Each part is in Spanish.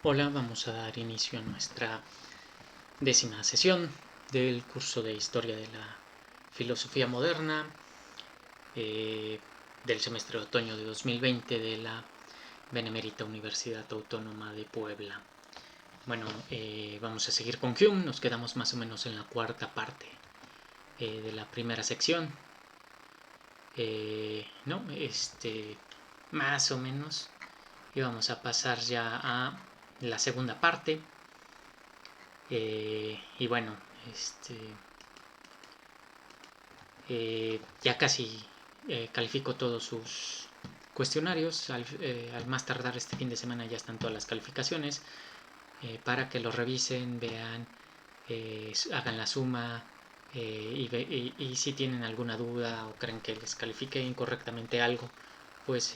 Hola, vamos a dar inicio a nuestra 10ª sesión del curso de Historia de la Filosofía Moderna del semestre de otoño de 2020 de la Benemérita Universidad Autónoma de Puebla. Bueno, vamos a seguir con Hume, nos quedamos más o menos en la cuarta parte de la primera sección. Más o menos. Y vamos a pasar ya a la segunda parte. Y bueno, ya casi califico todos sus cuestionarios. Al más tardar este fin de semana ya están todas las calificaciones para que lo revisen, vean, hagan la suma y si tienen alguna duda o creen que les califique incorrectamente algo, pues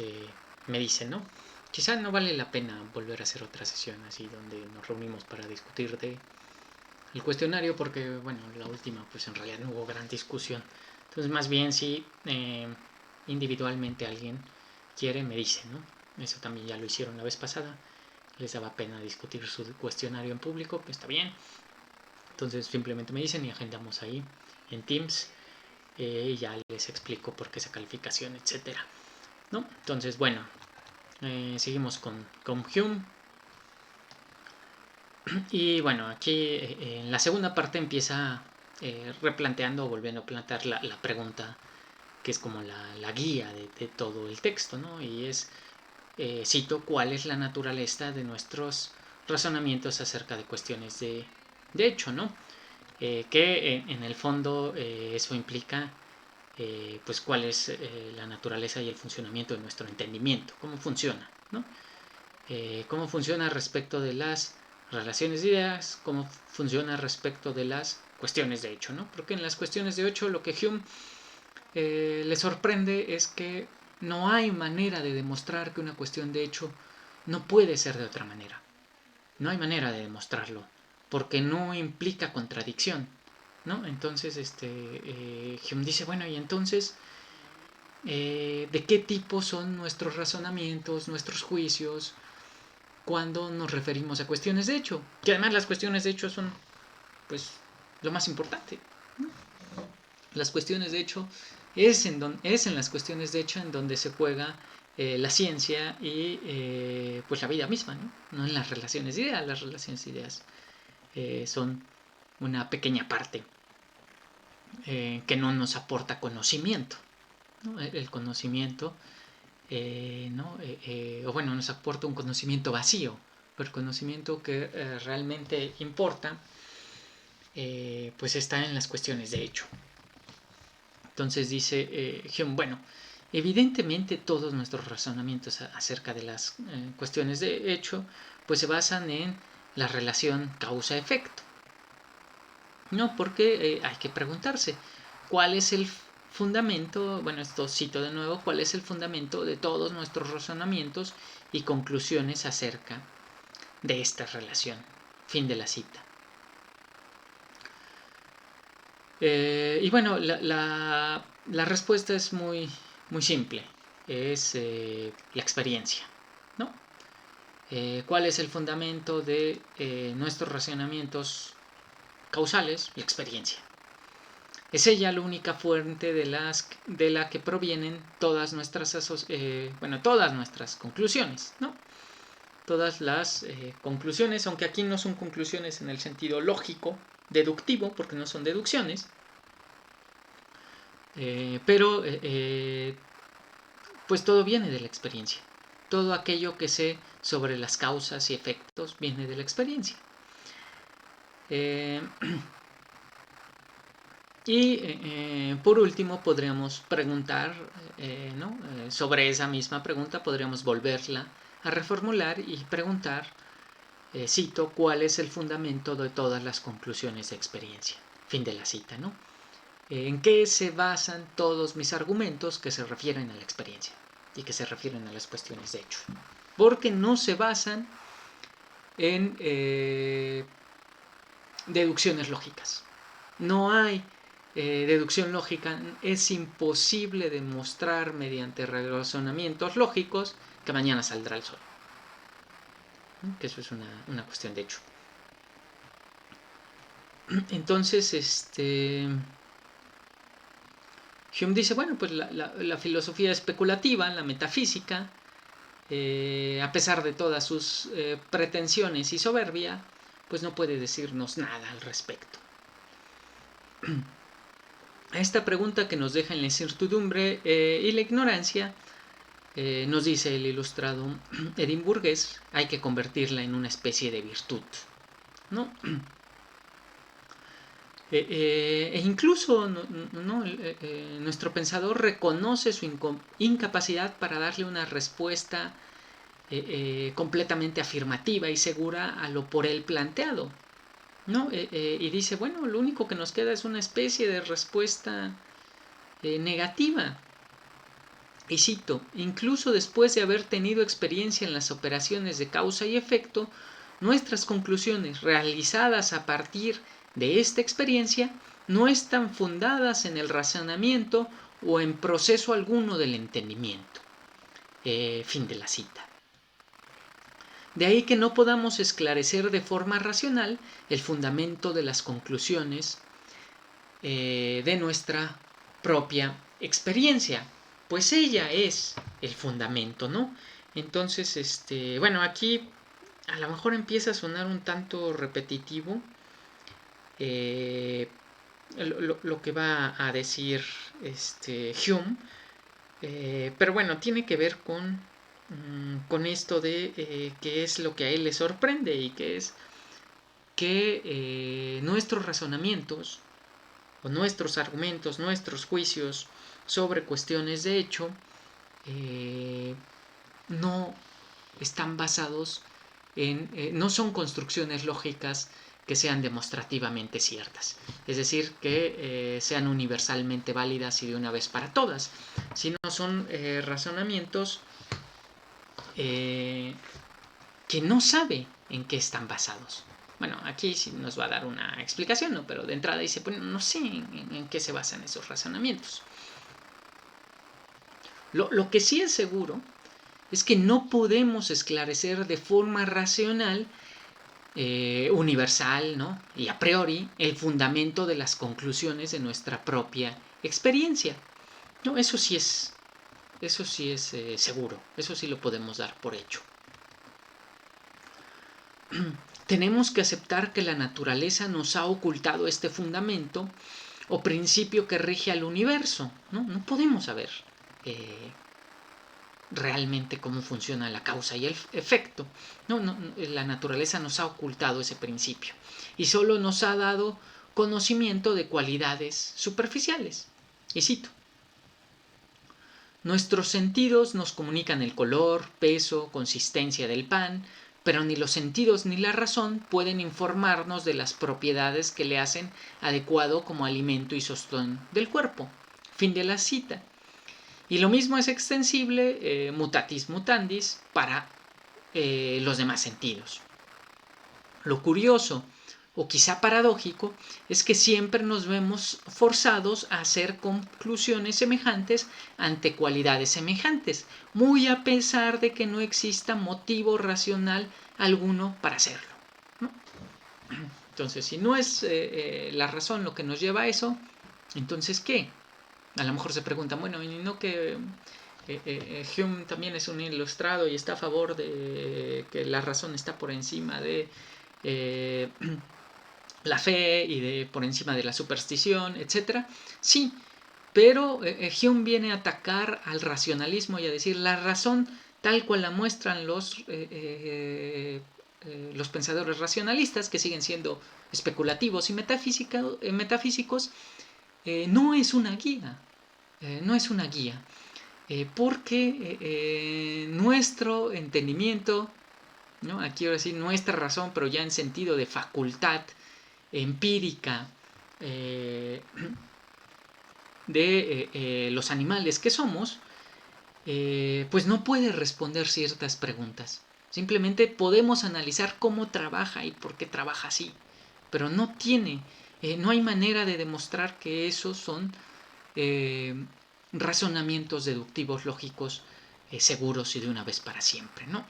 me dicen, ¿no? Quizá no vale la pena volver a hacer otra sesión así donde nos reunimos para discutir de el cuestionario, porque bueno, la última pues en realidad no hubo gran discusión. Entonces más bien si individualmente alguien quiere, me dice, ¿no? Eso también ya lo hicieron la vez pasada. Les daba pena discutir su cuestionario en público, pues está bien. Entonces simplemente me dicen y agendamos ahí en Teams y ya les explico por qué esa calificación, etcétera, ¿no? Entonces bueno, seguimos con Hume. Y bueno, aquí en la segunda parte empieza replanteando o volviendo a plantear la pregunta que es como la guía de todo el texto, ¿no? Y es, cito, ¿cuál es la naturaleza de nuestros razonamientos acerca de cuestiones de hecho, ¿no? Que en el fondo eso implica pues cuál es la naturaleza y el funcionamiento de nuestro entendimiento, cómo funciona, ¿no? Cómo funciona respecto de las relaciones de ideas, cómo funciona respecto de las cuestiones de hecho, ¿no? Porque en las cuestiones de hecho lo que Hume le sorprende es que no hay manera de demostrar que una cuestión de hecho no puede ser de otra manera. No hay manera de demostrarlo, porque no implica contradicción, ¿no? Entonces, Hume dice, bueno, y entonces, ¿de qué tipo son nuestros razonamientos, nuestros juicios, cuando nos referimos a cuestiones de hecho? Que además las cuestiones de hecho son, pues, lo más importante, ¿no? Las cuestiones de hecho es en las cuestiones de hecho en donde se juega la ciencia y pues la vida misma, ¿no? No en las relaciones de ideas. Las relaciones de ideas son una pequeña parte que no nos aporta conocimiento, ¿no? El conocimiento, ¿no? O bueno, nos aporta un conocimiento vacío, pero el conocimiento que realmente importa, pues está en las cuestiones de hecho. Entonces dice Hume, bueno, evidentemente todos nuestros razonamientos acerca de las cuestiones de hecho, pues se basan en la relación causa-efecto, ¿no? Porque hay que preguntarse, ¿cuál es el fundamento? Bueno, esto cito de nuevo, ¿cuál es el fundamento de todos nuestros razonamientos y conclusiones acerca de esta relación? Fin de la cita. Y bueno, la respuesta es muy simple, es la experiencia, ¿no? ¿Cuál es el fundamento de nuestros razonamientos causales? La experiencia. Es ella la única fuente de la que provienen todas nuestras, todas nuestras conclusiones, ¿no? Todas las conclusiones, aunque aquí no son conclusiones en el sentido lógico, deductivo, porque no son deducciones, pero pues todo viene de la experiencia. Todo aquello que sé sobre las causas y efectos viene de la experiencia. Y por último podríamos preguntar, ¿no? Sobre esa misma pregunta podríamos volverla a reformular y preguntar, cito, ¿cuál es el fundamento de todas las conclusiones de experiencia? Fin de la cita, ¿no? ¿En qué se basan todos mis argumentos que se refieren a la experiencia y que se refieren a las cuestiones de hecho? Porque no se basan en deducciones lógicas. No hay deducción lógica. Es imposible demostrar mediante razonamientos lógicos que mañana saldrá el sol. ¿no? Que eso es una cuestión de hecho. Entonces, Hume dice, bueno, pues la filosofía especulativa, la metafísica, a pesar de todas sus pretensiones y soberbia, pues no puede decirnos nada al respecto. A esta pregunta que nos deja en la incertidumbre y la ignorancia, nos dice el ilustrado edimburgués, hay que convertirla en una especie de virtud, ¿no? Incluso nuestro pensador reconoce su incapacidad para darle una respuesta completamente afirmativa y segura a lo por él planteado, ¿no? Y dice, bueno, lo único que nos queda es una especie de respuesta negativa. Y cito, incluso después de haber tenido experiencia en las operaciones de causa y efecto, nuestras conclusiones realizadas a partir de esta experiencia no están fundadas en el razonamiento o en proceso alguno del entendimiento. Fin de la cita. De ahí que no podamos esclarecer de forma racional el fundamento de las conclusiones de nuestra propia experiencia, pues ella es el fundamento, ¿no? Entonces, bueno, aquí a lo mejor empieza a sonar un tanto repetitivo lo que va a decir Hume, pero bueno, tiene que ver con esto de qué es lo que a él le sorprende y que es que nuestros razonamientos o nuestros argumentos, nuestros juicios sobre cuestiones de hecho no están basados no son construcciones lógicas que sean demostrativamente ciertas, es decir, que sean universalmente válidas y de una vez para todas, sino son razonamientos que no sabe en qué están basados. Bueno, aquí sí nos va a dar una explicación, ¿no? Pero de entrada dice, bueno, no sé en qué se basan esos razonamientos. Lo que sí es seguro es que no podemos esclarecer de forma racional, universal, ¿no? Y a priori, el fundamento de las conclusiones de nuestra propia experiencia. No, eso sí es seguro, eso sí lo podemos dar por hecho. Tenemos que aceptar que la naturaleza nos ha ocultado este fundamento o principio que rige al universo, ¿no? No podemos saber realmente cómo funciona la causa y el efecto. La naturaleza nos ha ocultado ese principio y solo nos ha dado conocimiento de cualidades superficiales. Y cito, nuestros sentidos nos comunican el color, peso, consistencia del pan, pero ni los sentidos ni la razón pueden informarnos de las propiedades que le hacen adecuado como alimento y sostén del cuerpo. Fin de la cita. Y lo mismo es extensible, mutatis mutandis, para los demás sentidos. Lo curioso, o quizá paradójico, es que siempre nos vemos forzados a hacer conclusiones semejantes ante cualidades semejantes, muy a pesar de que no exista motivo racional alguno para hacerlo, ¿no? Entonces, si no es la razón lo que nos lleva a eso, entonces ¿qué? A lo mejor se preguntan, bueno, ¿y no que Hume también es un ilustrado y está a favor de que la razón está por encima de la fe y de por encima de la superstición, etcétera? Sí, pero Hume viene a atacar al racionalismo y a decir la razón tal cual la muestran los pensadores racionalistas, que siguen siendo especulativos y metafísicos, no es una guía. No es una guía. Porque nuestro entendimiento, ¿no? Aquí quiero decir nuestra razón, pero ya en sentido de facultad empírica de los animales que somos, pues no puede responder ciertas preguntas. Simplemente podemos analizar cómo trabaja y por qué trabaja así, pero no hay manera de demostrar que esos son razonamientos deductivos lógicos seguros y de una vez para siempre, ¿no?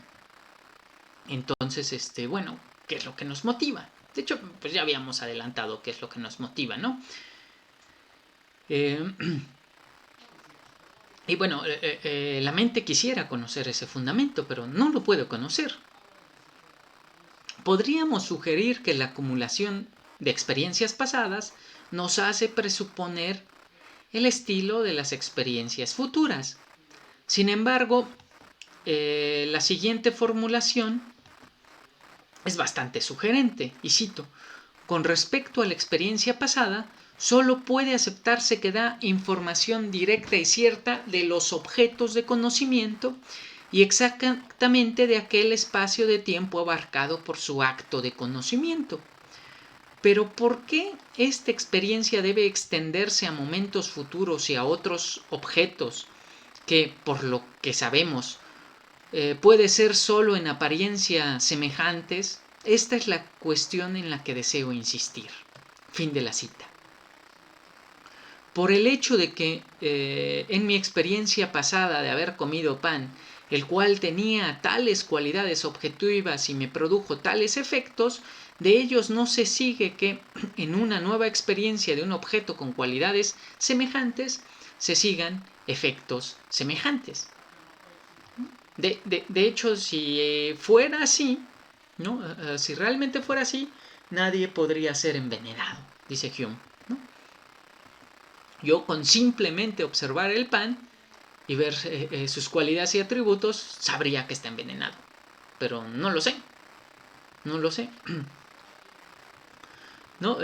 Entonces, bueno, ¿qué es lo que nos motiva? De hecho, pues ya habíamos adelantado qué es lo que nos motiva, ¿no? Y bueno, la mente quisiera conocer ese fundamento, pero no lo puede conocer. Podríamos sugerir que la acumulación de experiencias pasadas nos hace presuponer el estilo de las experiencias futuras. Sin embargo, la siguiente formulación es bastante sugerente, y cito: con respecto a la experiencia pasada, solo puede aceptarse que da información directa y cierta de los objetos de conocimiento y exactamente de aquel espacio de tiempo abarcado por su acto de conocimiento. Pero ¿por qué esta experiencia debe extenderse a momentos futuros y a otros objetos que, por lo que sabemos, puede ser solo en apariencia semejantes? Esta es la cuestión en la que deseo insistir. Fin de la cita. Por el hecho de que en mi experiencia pasada de haber comido pan, el cual tenía tales cualidades objetivas y me produjo tales efectos, de ellos no se sigue que en una nueva experiencia de un objeto con cualidades semejantes se sigan efectos semejantes. De hecho, si fuera así, ¿no? Si realmente fuera así, nadie podría ser envenenado, dice Hume, ¿no? Yo, con simplemente observar el pan y ver sus cualidades y atributos, sabría que está envenenado. Pero no lo sé. No lo sé. ¿No?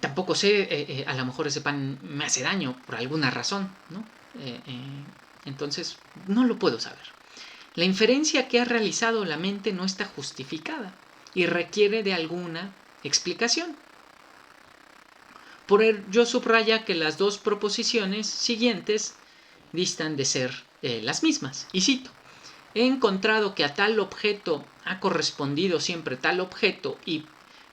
Tampoco sé, a lo mejor ese pan me hace daño por alguna razón, ¿no? Entonces, no lo puedo saber. La inferencia que ha realizado la mente no está justificada y requiere de alguna explicación. Por ello subraya que las dos proposiciones siguientes distan de ser las mismas. Y cito: he encontrado que a tal objeto ha correspondido siempre tal objeto y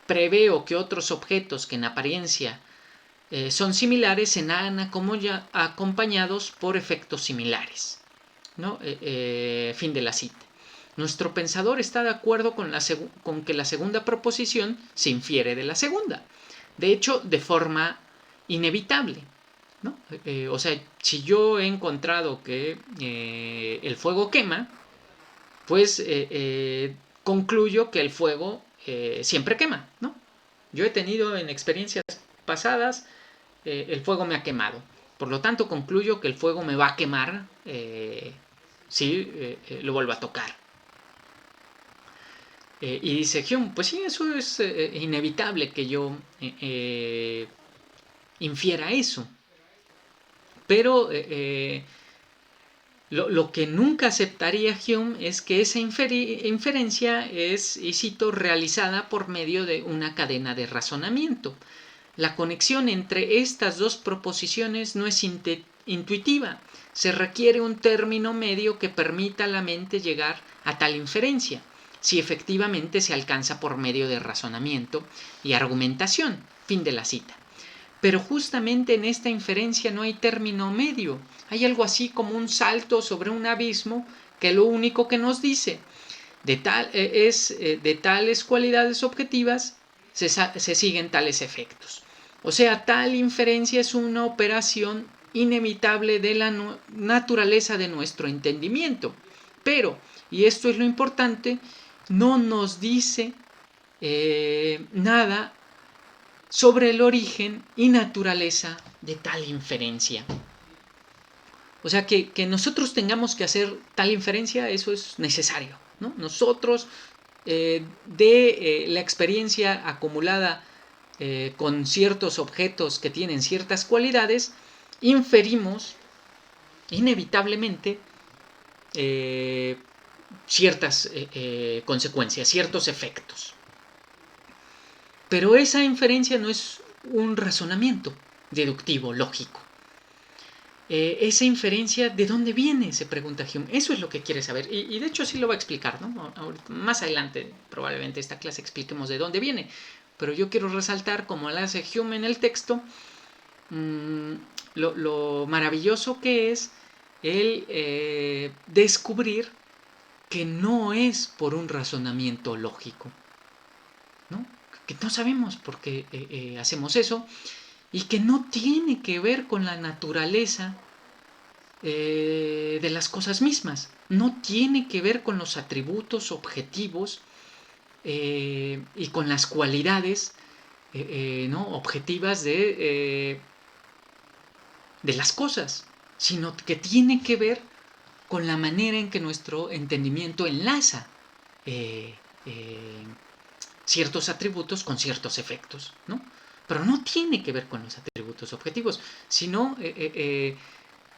preveo que otros objetos que en apariencia son similares se han acompañados por efectos similares, ¿no? Fin de la cita. Nuestro pensador está de acuerdo con que la segunda proposición se infiere de la segunda. De hecho, de forma inevitable, ¿no? O sea, si yo he encontrado que el fuego quema, pues concluyo que el fuego siempre quema, ¿no? Yo he tenido en experiencias pasadas, el fuego me ha quemado. Por lo tanto, concluyo que el fuego me va a quemar si lo vuelvo a tocar. Y dice Hume, pues sí, eso es inevitable que yo infiera eso. Pero lo que nunca aceptaría Hume es que esa inferencia es, y cito, realizada por medio de una cadena de razonamiento. La conexión entre estas dos proposiciones no es intuitiva. Se requiere un término medio que permita a la mente llegar a tal inferencia, si efectivamente se alcanza por medio de razonamiento y argumentación. Fin de la cita. Pero justamente en esta inferencia no hay término medio. Hay algo así como un salto sobre un abismo que lo único que nos dice de tales cualidades objetivas se siguen tales efectos. O sea, tal inferencia es una operación inevitable de la naturaleza de nuestro entendimiento. Pero, y esto es lo importante, no nos dice nada sobre el origen y naturaleza de tal inferencia. O sea, que nosotros tengamos que hacer tal inferencia, eso es necesario, ¿no? Nosotros, de la experiencia acumulada con ciertos objetos que tienen ciertas cualidades, inferimos inevitablemente ciertas consecuencias, ciertos efectos. Pero esa inferencia no es un razonamiento deductivo, lógico. Esa inferencia, ¿de dónde viene?, se pregunta Hume. Eso es lo que quiere saber. Y de hecho sí lo va a explicar, ¿no? Más adelante, probablemente esta clase expliquemos de dónde viene. Pero yo quiero resaltar, como lo hace Hume en el texto, lo maravilloso que es el descubrir que no es por un razonamiento lógico, ¿no? Que no sabemos por qué hacemos eso y que no tiene que ver con la naturaleza de las cosas mismas, no tiene que ver con los atributos objetivos y con las cualidades ¿no? objetivas de las cosas, sino que tiene que ver con la manera en que nuestro entendimiento enlaza eh, eh, ciertos atributos con ciertos efectos, ¿no? Pero no tiene que ver con los atributos objetivos, sino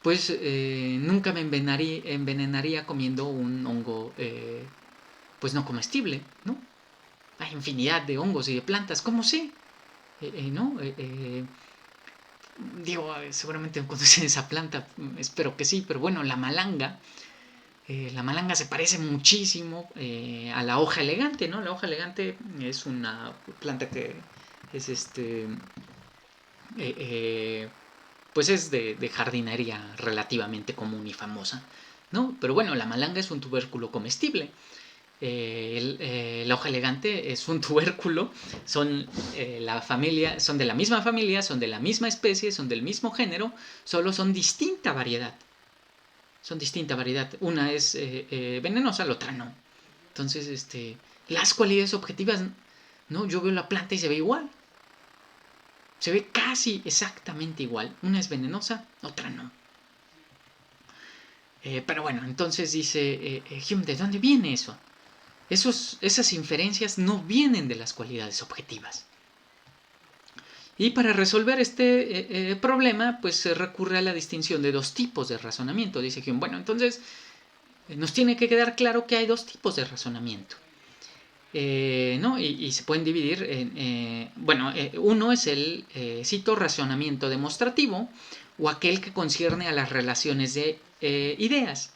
pues nunca me envenenaría comiendo un hongo pues no comestible, ¿no? Hay infinidad de hongos y de plantas, ¿cómo sé? ¿No? Digo, seguramente conocen esa planta, espero que sí, pero bueno, la malanga se parece muchísimo a la hoja elegante, ¿no? La hoja elegante es una planta que es pues es de jardinería relativamente común y famosa, ¿no? Pero bueno, la malanga es un tubérculo comestible. La hoja elegante es un tubérculo, son son de la misma familia, son de la misma especie, son del mismo género, solo son distinta variedad. Son distinta variedad. Una es venenosa, la otra no. Entonces, las cualidades objetivas, ¿no? Yo veo la planta y se ve igual. Se ve casi exactamente igual. Una es venenosa, otra no. Pero bueno, entonces dice Hume, ¿de dónde viene eso? Esas inferencias no vienen de las cualidades objetivas. Y para resolver este problema, pues se recurre a la distinción de dos tipos de razonamiento. Dice Hume, bueno, entonces nos tiene que quedar claro que hay dos tipos de razonamiento. ¿No? Y se pueden dividir en, uno es el, cito, razonamiento demostrativo o aquel que concierne a las relaciones de ideas.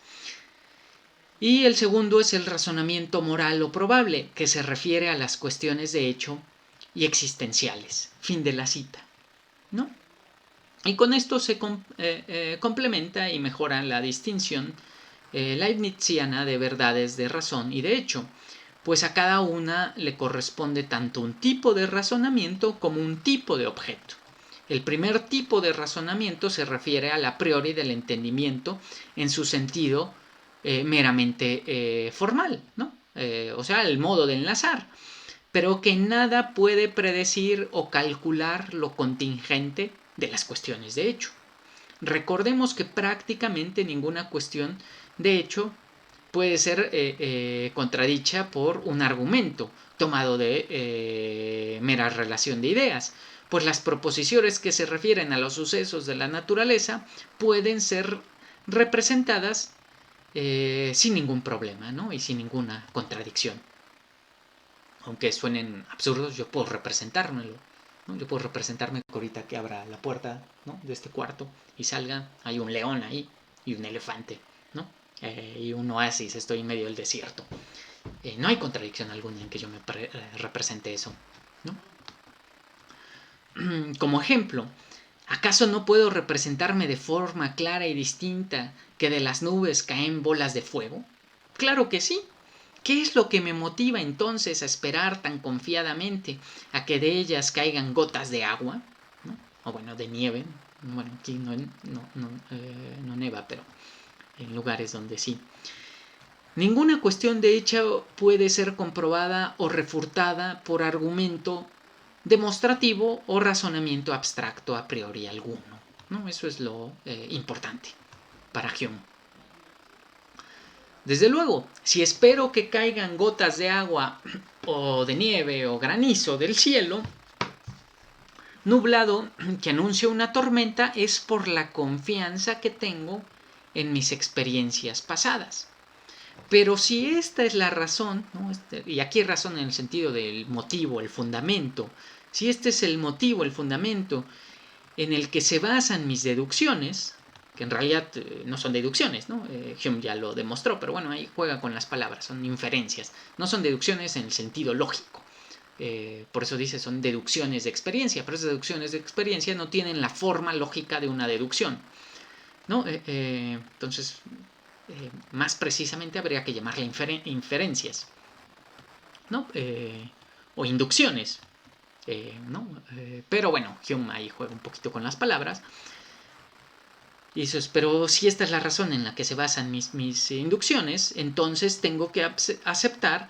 Y el segundo es el razonamiento moral o probable, que se refiere a las cuestiones de hecho y existenciales. Fin de la cita, ¿no? Y con esto se complementa y mejora la distinción leibniziana de verdades de razón y de hecho, pues a cada una le corresponde tanto un tipo de razonamiento como un tipo de objeto. El primer tipo de razonamiento se refiere al a priori del entendimiento en su sentido meramente formal, ¿no? O sea, el modo de enlazar, pero que nada puede predecir o calcular lo contingente de las cuestiones de hecho. Recordemos que prácticamente ninguna cuestión de hecho puede ser contradicha por un argumento tomado de mera relación de ideas, pues las proposiciones que se refieren a los sucesos de la naturaleza pueden ser representadas sin ningún problema, ¿no? Y sin ninguna contradicción. Aunque suenen absurdos, yo puedo representármelo, ¿no? Yo puedo representarme que ahorita que abra la puerta, ¿no? de este cuarto y salga, hay un león ahí y un elefante, ¿no? Y un oasis, estoy en medio del desierto. No hay contradicción alguna en que yo me represente eso, ¿no? Como ejemplo, ¿acaso no puedo representarme de forma clara y distinta que de las nubes caen bolas de fuego? Claro que sí. ¿Qué es lo que me motiva entonces a esperar tan confiadamente a que de ellas caigan gotas de agua? ¿No? O bueno, de nieve. Bueno, aquí no neva, pero en lugares donde sí. Ninguna cuestión de hecho puede ser comprobada o refutada por argumento demostrativo o razonamiento abstracto a priori alguno, ¿no? Eso es lo importante para Hume. Desde luego, si espero que caigan gotas de agua o de nieve o granizo del cielo nublado que anuncia una tormenta, es por la confianza que tengo en mis experiencias pasadas. Pero si esta es la razón, ¿no? Y aquí razón en el sentido del motivo, el fundamento, si este es el motivo, el fundamento en el que se basan mis deducciones, que en realidad no son deducciones, ¿no? Hume ya lo demostró, pero bueno, ahí juega con las palabras, son inferencias, no son deducciones en el sentido lógico. Por eso dice son deducciones de experiencia, pero esas deducciones de experiencia no tienen la forma lógica de una deducción. ¿no? Entonces, más precisamente habría que llamarle inferencias, ¿no? O inducciones, ¿no? Pero bueno, Hume ahí juega un poquito con las palabras. Y eso es, pero si esta es la razón en la que se basan mis inducciones, entonces tengo que aceptar,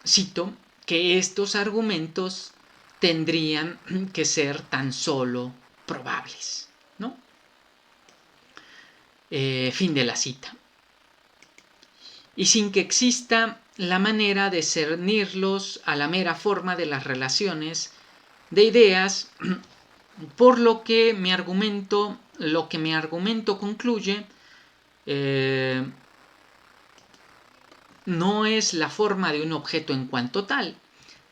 cito, que estos argumentos tendrían que ser tan solo probables, ¿no? Fin de la cita. Y sin que exista la manera de cernirlos a la mera forma de las relaciones de ideas, por lo que mi argumento concluye, no es la forma de un objeto en cuanto tal,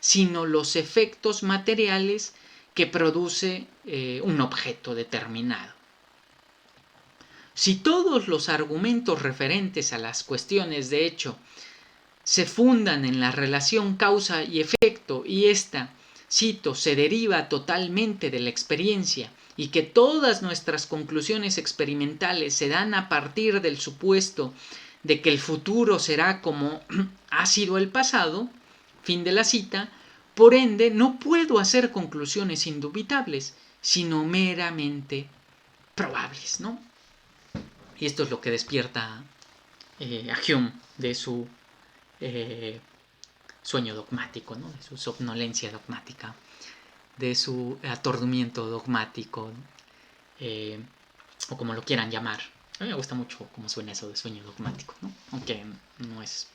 sino los efectos materiales que produce un objeto determinado. Si todos los argumentos referentes a las cuestiones de hecho se fundan en la relación causa y efecto, y esta, cito, se deriva totalmente de la experiencia, y que todas nuestras conclusiones experimentales se dan a partir del supuesto de que el futuro será como ha sido el pasado, fin de la cita, por ende no puedo hacer conclusiones indubitables, sino meramente probables, ¿no? Y esto es lo que despierta a Hume de su sueño dogmático, ¿no? De su somnolencia dogmática, de su aturdimiento dogmático, o como lo quieran llamar. A mí me gusta mucho cómo suena eso de sueño dogmático, ¿no? Aunque no es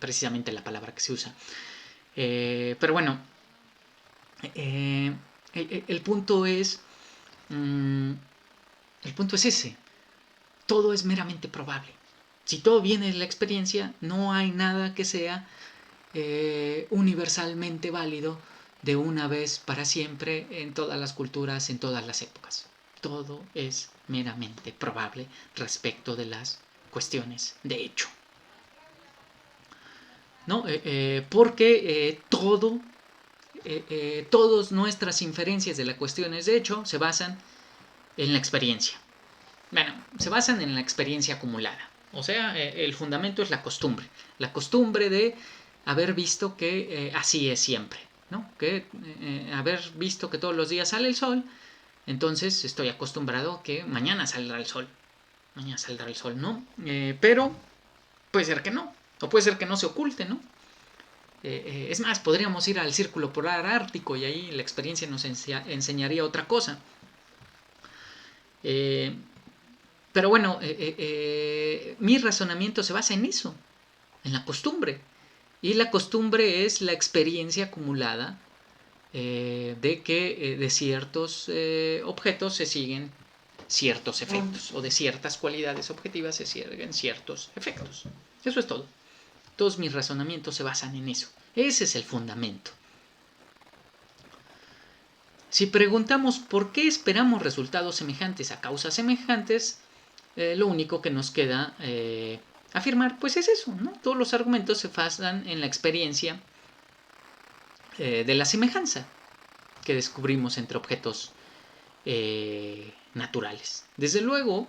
precisamente la palabra que se usa. Pero bueno, el punto es ese. Todo es meramente probable. Si todo viene de la experiencia, no hay nada que sea universalmente válido de una vez para siempre en todas las culturas, en todas las épocas. Todo es meramente probable respecto de las cuestiones de hecho, ¿no? Porque todas nuestras inferencias de las cuestiones de hecho se basan en la experiencia. Bueno, se basan en la experiencia acumulada. O sea, el fundamento es la costumbre de haber visto que así es siempre, ¿no? Que haber visto que todos los días sale el sol, entonces estoy acostumbrado a que mañana saldrá el sol. Mañana saldrá el sol, ¿no? Pero puede ser que no, o puede ser que no se oculte, ¿no? Es más, podríamos ir al círculo polar ártico y ahí la experiencia nos enseñaría otra cosa. Pero bueno, mi razonamiento se basa en eso, en la costumbre. Y la costumbre es la experiencia acumulada de que de ciertos objetos se siguen ciertos efectos, o de ciertas cualidades objetivas se siguen ciertos efectos. Eso es todo. Todos mis razonamientos se basan en eso. Ese es el fundamento. Si preguntamos por qué esperamos resultados semejantes a causas semejantes, lo único que nos queda afirmar pues es eso, ¿no? Todos los argumentos se basan en la experiencia de la semejanza que descubrimos entre objetos naturales. Desde luego,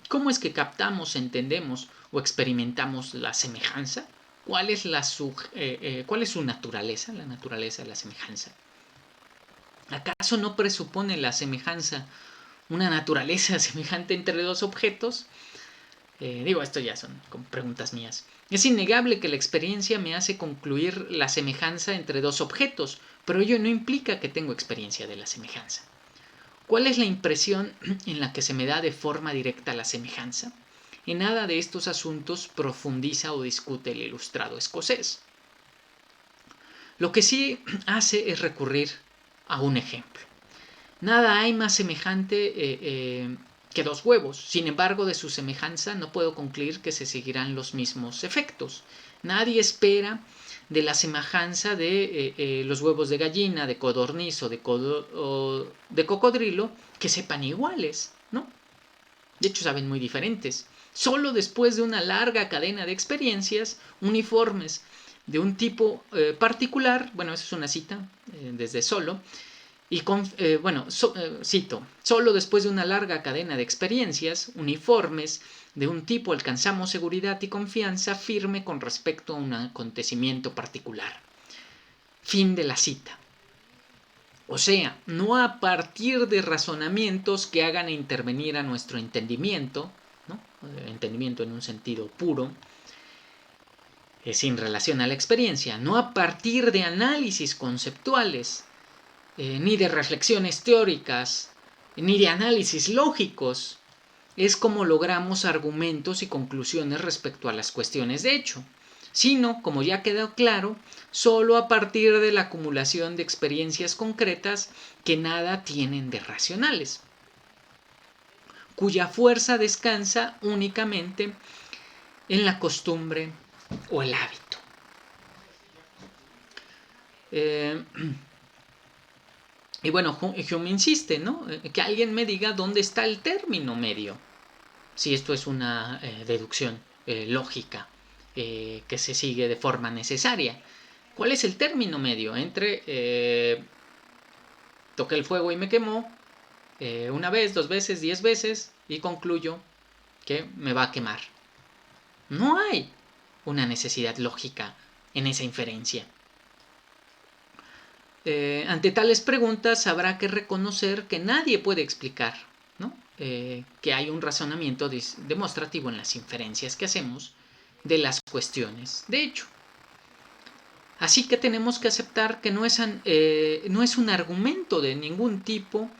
¿cómo es que captamos, entendemos o experimentamos la semejanza? ¿Cuál es su naturaleza? La naturaleza de la semejanza. ¿Acaso no presupone la semejanza una naturaleza semejante entre dos objetos? Esto ya son preguntas mías. Es innegable que la experiencia me hace concluir la semejanza entre dos objetos, pero ello no implica que tengo experiencia de la semejanza. ¿Cuál es la impresión en la que se me da de forma directa la semejanza? En nada de estos asuntos profundiza o discute el ilustrado escocés. Lo que sí hace es recurrir a un ejemplo. Nada hay más semejante que dos huevos. Sin embargo, de su semejanza no puedo concluir que se seguirán los mismos efectos. Nadie espera de la semejanza de los huevos de gallina, de codorniz o de cocodrilo que sepan iguales, ¿no? De hecho, saben muy diferentes. Solo después de una larga cadena de experiencias uniformes de un tipo particular, bueno, esa es una cita desde Solo, Y cito, solo después de una larga cadena de experiencias uniformes de un tipo alcanzamos seguridad y confianza firme con respecto a un acontecimiento particular. Fin de la cita. O sea, no a partir de razonamientos que hagan intervenir a nuestro entendimiento, ¿no? Entendimiento en un sentido puro, sin relación a la experiencia, no a partir de análisis conceptuales, ni de reflexiones teóricas, ni de análisis lógicos, es como logramos argumentos y conclusiones respecto a las cuestiones de hecho, sino, como ya quedó claro, solo a partir de la acumulación de experiencias concretas que nada tienen de racionales, cuya fuerza descansa únicamente en la costumbre o el hábito. Y bueno, Hume insiste, ¿no? Que alguien me diga dónde está el término medio, si esto es una deducción lógica que se sigue de forma necesaria. ¿Cuál es el término medio entre toqué el fuego y me quemó una vez, 2 veces, 10 veces y concluyo que me va a quemar? No hay una necesidad lógica en esa inferencia. Ante tales preguntas habrá que reconocer que nadie puede explicar, ¿no? Que hay un razonamiento demostrativo en las inferencias que hacemos de las cuestiones de hecho. Así que tenemos que aceptar que no es un argumento de ningún tipo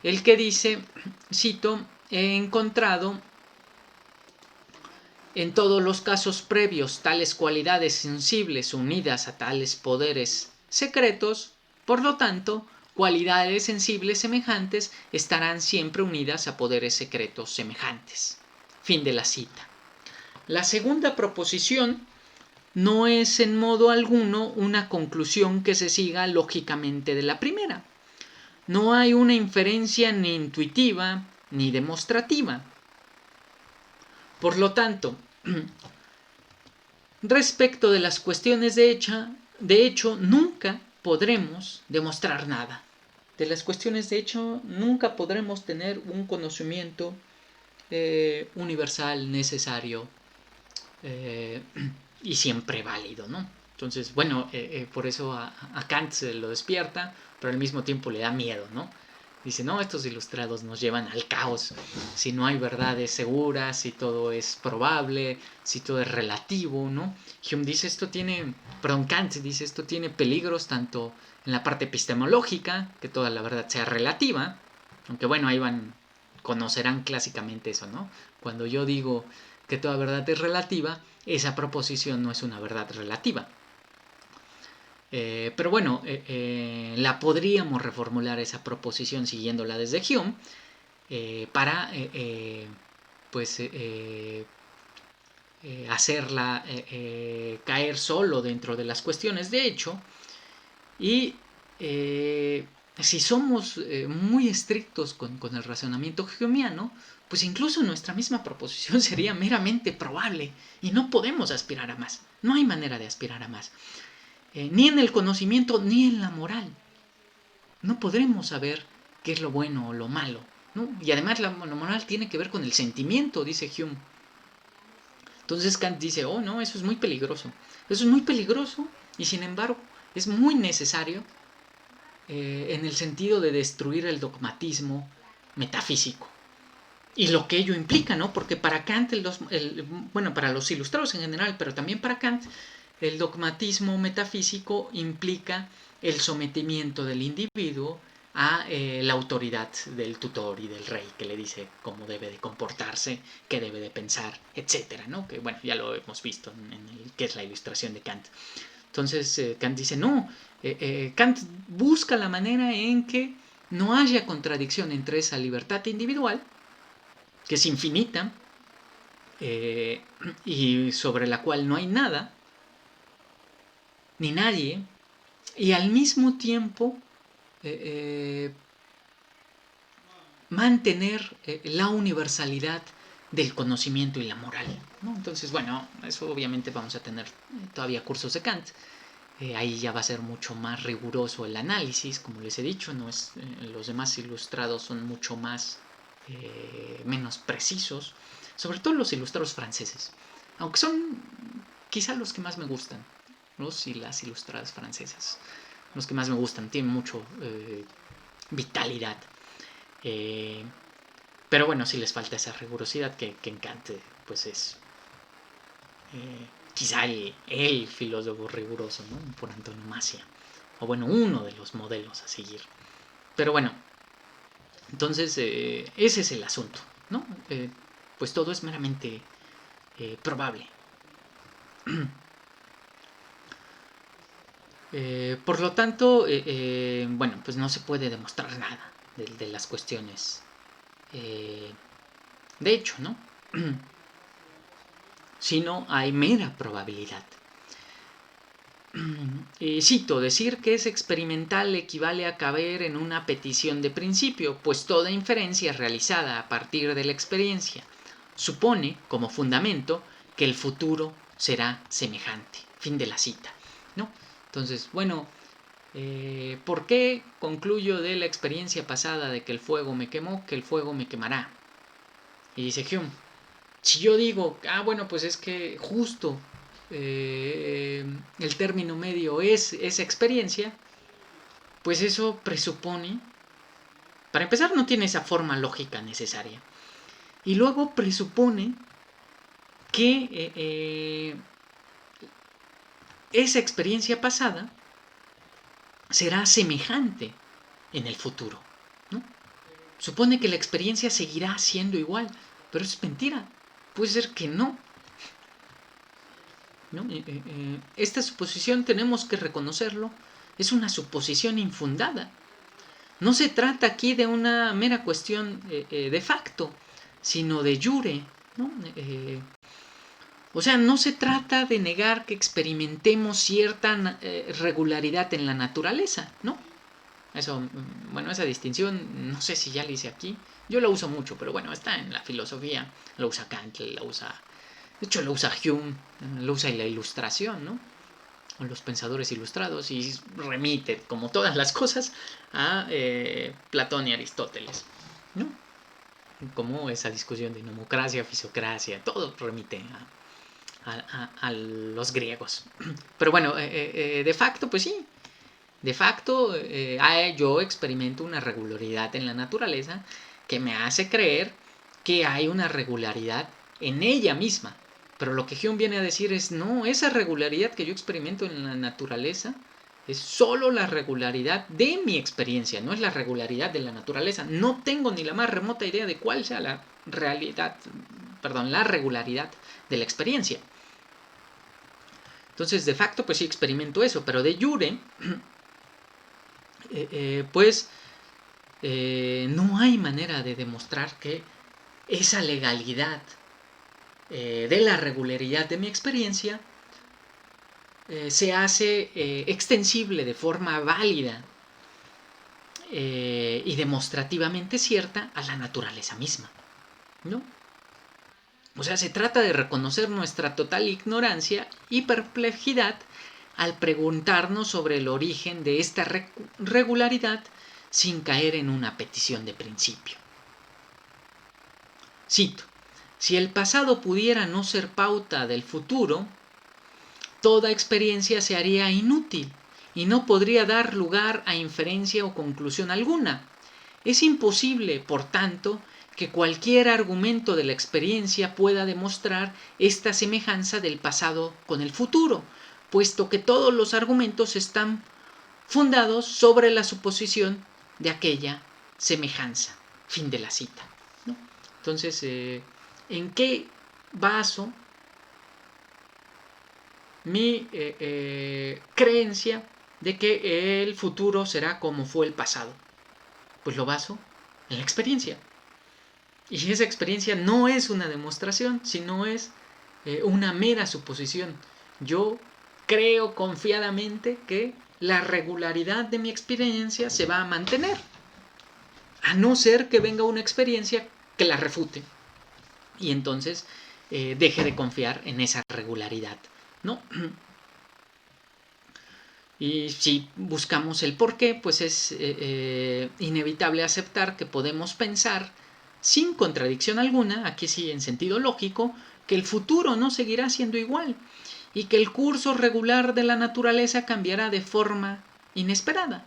el que dice, cito, he encontrado en todos los casos previos tales cualidades sensibles unidas a tales poderes secretos, por lo tanto, cualidades sensibles semejantes estarán siempre unidas a poderes secretos semejantes. Fin de la cita. La segunda proposición no es en modo alguno una conclusión que se siga lógicamente de la primera. No hay una inferencia ni intuitiva ni demostrativa. Por lo tanto, respecto de las cuestiones de hecho, nunca podremos demostrar nada. De las cuestiones de hecho, nunca podremos tener un conocimiento universal, necesario y siempre válido, ¿no? Entonces, bueno, por eso a Kant se lo despierta, pero al mismo tiempo le da miedo, ¿no? Dice, no, estos ilustrados nos llevan al caos. Si no hay verdades seguras, si todo es probable, si todo es relativo, ¿no? Hume dice, Kant dice, esto tiene peligros tanto en la parte epistemológica, que toda la verdad sea relativa, aunque bueno, ahí conocerán clásicamente eso, ¿no? Cuando yo digo que toda verdad es relativa, esa proposición no es una verdad relativa. Pero bueno, la podríamos reformular esa proposición siguiéndola desde Hume para hacerla caer solo dentro de las cuestiones de hecho. Y si somos muy estrictos con el razonamiento humeano, pues incluso nuestra misma proposición sería meramente probable y no podemos aspirar a más. No hay manera de aspirar a más. Ni en el conocimiento ni en la moral. No podremos saber qué es lo bueno o lo malo, ¿no? Y además la moral tiene que ver con el sentimiento, dice Hume. Entonces Kant dice, oh no, eso es muy peligroso. Eso es muy peligroso y sin embargo es muy necesario en el sentido de destruir el dogmatismo metafísico. Y lo que ello implica, ¿no? Porque para Kant, para los ilustrados en general, pero también para Kant, el dogmatismo metafísico implica el sometimiento del individuo a la autoridad del tutor y del rey, que le dice cómo debe de comportarse, qué debe de pensar, etcétera, ¿no? Que bueno, ya lo hemos visto en que es la ilustración de Kant. Entonces Kant dice, no, Kant busca la manera en que no haya contradicción entre esa libertad individual, que es infinita, y sobre la cual no hay nada, ni nadie, y al mismo tiempo mantener la universalidad del conocimiento y la moral, ¿no? Entonces, bueno, eso obviamente vamos a tener todavía cursos de Kant, Ahí ya va a ser mucho más riguroso el análisis, como les he dicho, no es, los demás ilustrados son mucho más menos precisos, sobre todo los ilustrados franceses, aunque son quizá los que más me gustan, los y las ilustradas francesas, los que más me gustan, tienen mucho vitalidad, pero bueno, si les falta esa rigurosidad que en Kant pues es quizá el filósofo riguroso, ¿no? Por antonomasia, o bueno, uno de los modelos a seguir. Pero bueno, entonces ese es el asunto, ¿no? Pues todo es meramente probable. Por lo tanto, bueno, pues no se puede demostrar nada de las cuestiones. De hecho, ¿no? Sino hay mera probabilidad. Cito, decir que es experimental equivale a caber en una petición de principio, pues toda inferencia realizada a partir de la experiencia supone, como fundamento, que el futuro será semejante. Fin de la cita, ¿no? Entonces, bueno, ¿por qué concluyo de la experiencia pasada de que el fuego me quemó, que el fuego me quemará? Y dice Hume, si yo digo, bueno, pues es que justo el término medio es esa experiencia, pues eso presupone, para empezar, no tiene esa forma lógica necesaria. Y luego presupone que esa experiencia pasada será semejante en el futuro, ¿no? Supone que la experiencia seguirá siendo igual, pero eso es mentira. Puede ser que no. ¿No? Esta suposición tenemos que reconocerlo, es una suposición infundada. No se trata aquí de una mera cuestión de facto, sino de jure, ¿no? O sea, no se trata de negar que experimentemos cierta regularidad en la naturaleza, ¿no? Eso, bueno, esa distinción, no sé si ya la hice aquí. Yo la uso mucho, pero bueno, está en la filosofía. La usa Kant, la usa... De hecho, lo usa Hume, lo usa en la ilustración, ¿no? O los pensadores ilustrados, y remite, como todas las cosas, a Platón y Aristóteles, ¿no? Como esa discusión de nomocracia, fisiocracia, todo remite a los griegos. Pero bueno, de facto, pues sí. De facto, yo experimento una regularidad en la naturaleza que me hace creer que hay una regularidad en ella misma. Pero lo que Hume viene a decir es, no, esa regularidad que yo experimento en la naturaleza es solo la regularidad de mi experiencia, no es la regularidad de la naturaleza. No tengo ni la más remota idea de cuál sea la realidad, perdón, la regularidad de la experiencia. Entonces, de facto, pues sí experimento eso, pero de jure, pues no hay manera de demostrar que esa legalidad de la regularidad de mi experiencia se hace extensible de forma válida y demostrativamente cierta a la naturaleza misma, ¿no? O sea, se trata de reconocer nuestra total ignorancia y perplejidad al preguntarnos sobre el origen de esta regularidad sin caer en una petición de principio. Cito, si el pasado pudiera no ser pauta del futuro, toda experiencia se haría inútil y no podría dar lugar a inferencia o conclusión alguna. Es imposible, por tanto, que cualquier argumento de la experiencia pueda demostrar esta semejanza del pasado con el futuro, puesto que todos los argumentos están fundados sobre la suposición de aquella semejanza. Fin de la cita, ¿no? Entonces, ¿en qué baso mi creencia de que el futuro será como fue el pasado? Pues lo baso en la experiencia. Y esa experiencia no es una demostración, sino es una mera suposición. Yo creo confiadamente que la regularidad de mi experiencia se va a mantener, a no ser que venga una experiencia que la refute. Y entonces deje de confiar en esa regularidad, ¿no? Y si buscamos el por qué, pues es inevitable aceptar que podemos pensar, sin contradicción alguna, aquí sí en sentido lógico, que el futuro no seguirá siendo igual y que el curso regular de la naturaleza cambiará de forma inesperada.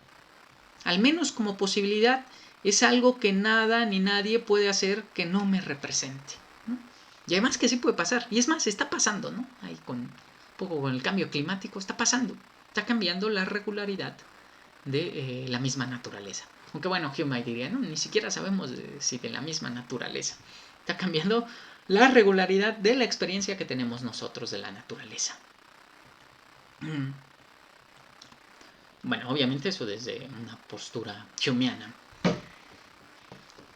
Al menos como posibilidad, es algo que nada ni nadie puede hacer que no me represente, ¿no? Y además que sí puede pasar, y es más, está pasando, ¿no? Ahí con un poco con el cambio climático, está pasando, está cambiando la regularidad de la misma naturaleza. Aunque bueno, Hume diría, no, ni siquiera sabemos si de la misma naturaleza. Está cambiando la regularidad de la experiencia que tenemos nosotros de la naturaleza. Bueno, obviamente eso desde una postura humeana.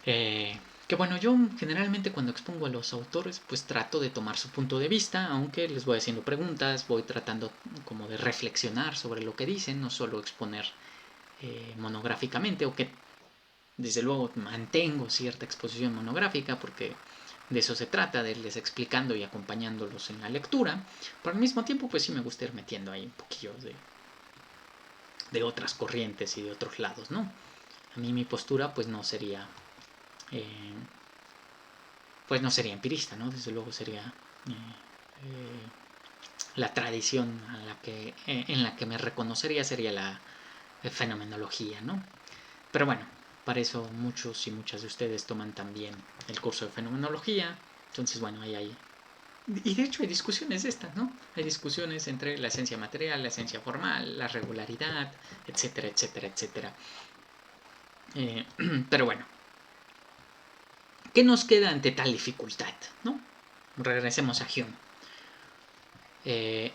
Que bueno, yo generalmente cuando expongo a los autores, pues trato de tomar su punto de vista, aunque les voy haciendo preguntas, voy tratando como de reflexionar sobre lo que dicen, no solo exponer monográficamente, o que desde luego mantengo cierta exposición monográfica, porque de eso se trata, de irles explicando y acompañándolos en la lectura, pero al mismo tiempo pues sí me gusta ir metiendo ahí un poquillo de otras corrientes y de otros lados, ¿no? A mí mi postura pues no sería empirista, ¿no? Desde luego sería la tradición en la que me reconocería sería la fenomenología, ¿no? Pero bueno, para eso muchos y muchas de ustedes toman también el curso de fenomenología, entonces bueno, ahí hay... Y de hecho hay discusiones de estas, ¿no? Hay discusiones entre la esencia material, la esencia formal, la regularidad, etcétera, etcétera, etcétera. Pero bueno, ¿qué nos queda ante tal dificultad? ¿No? Regresemos a Hume.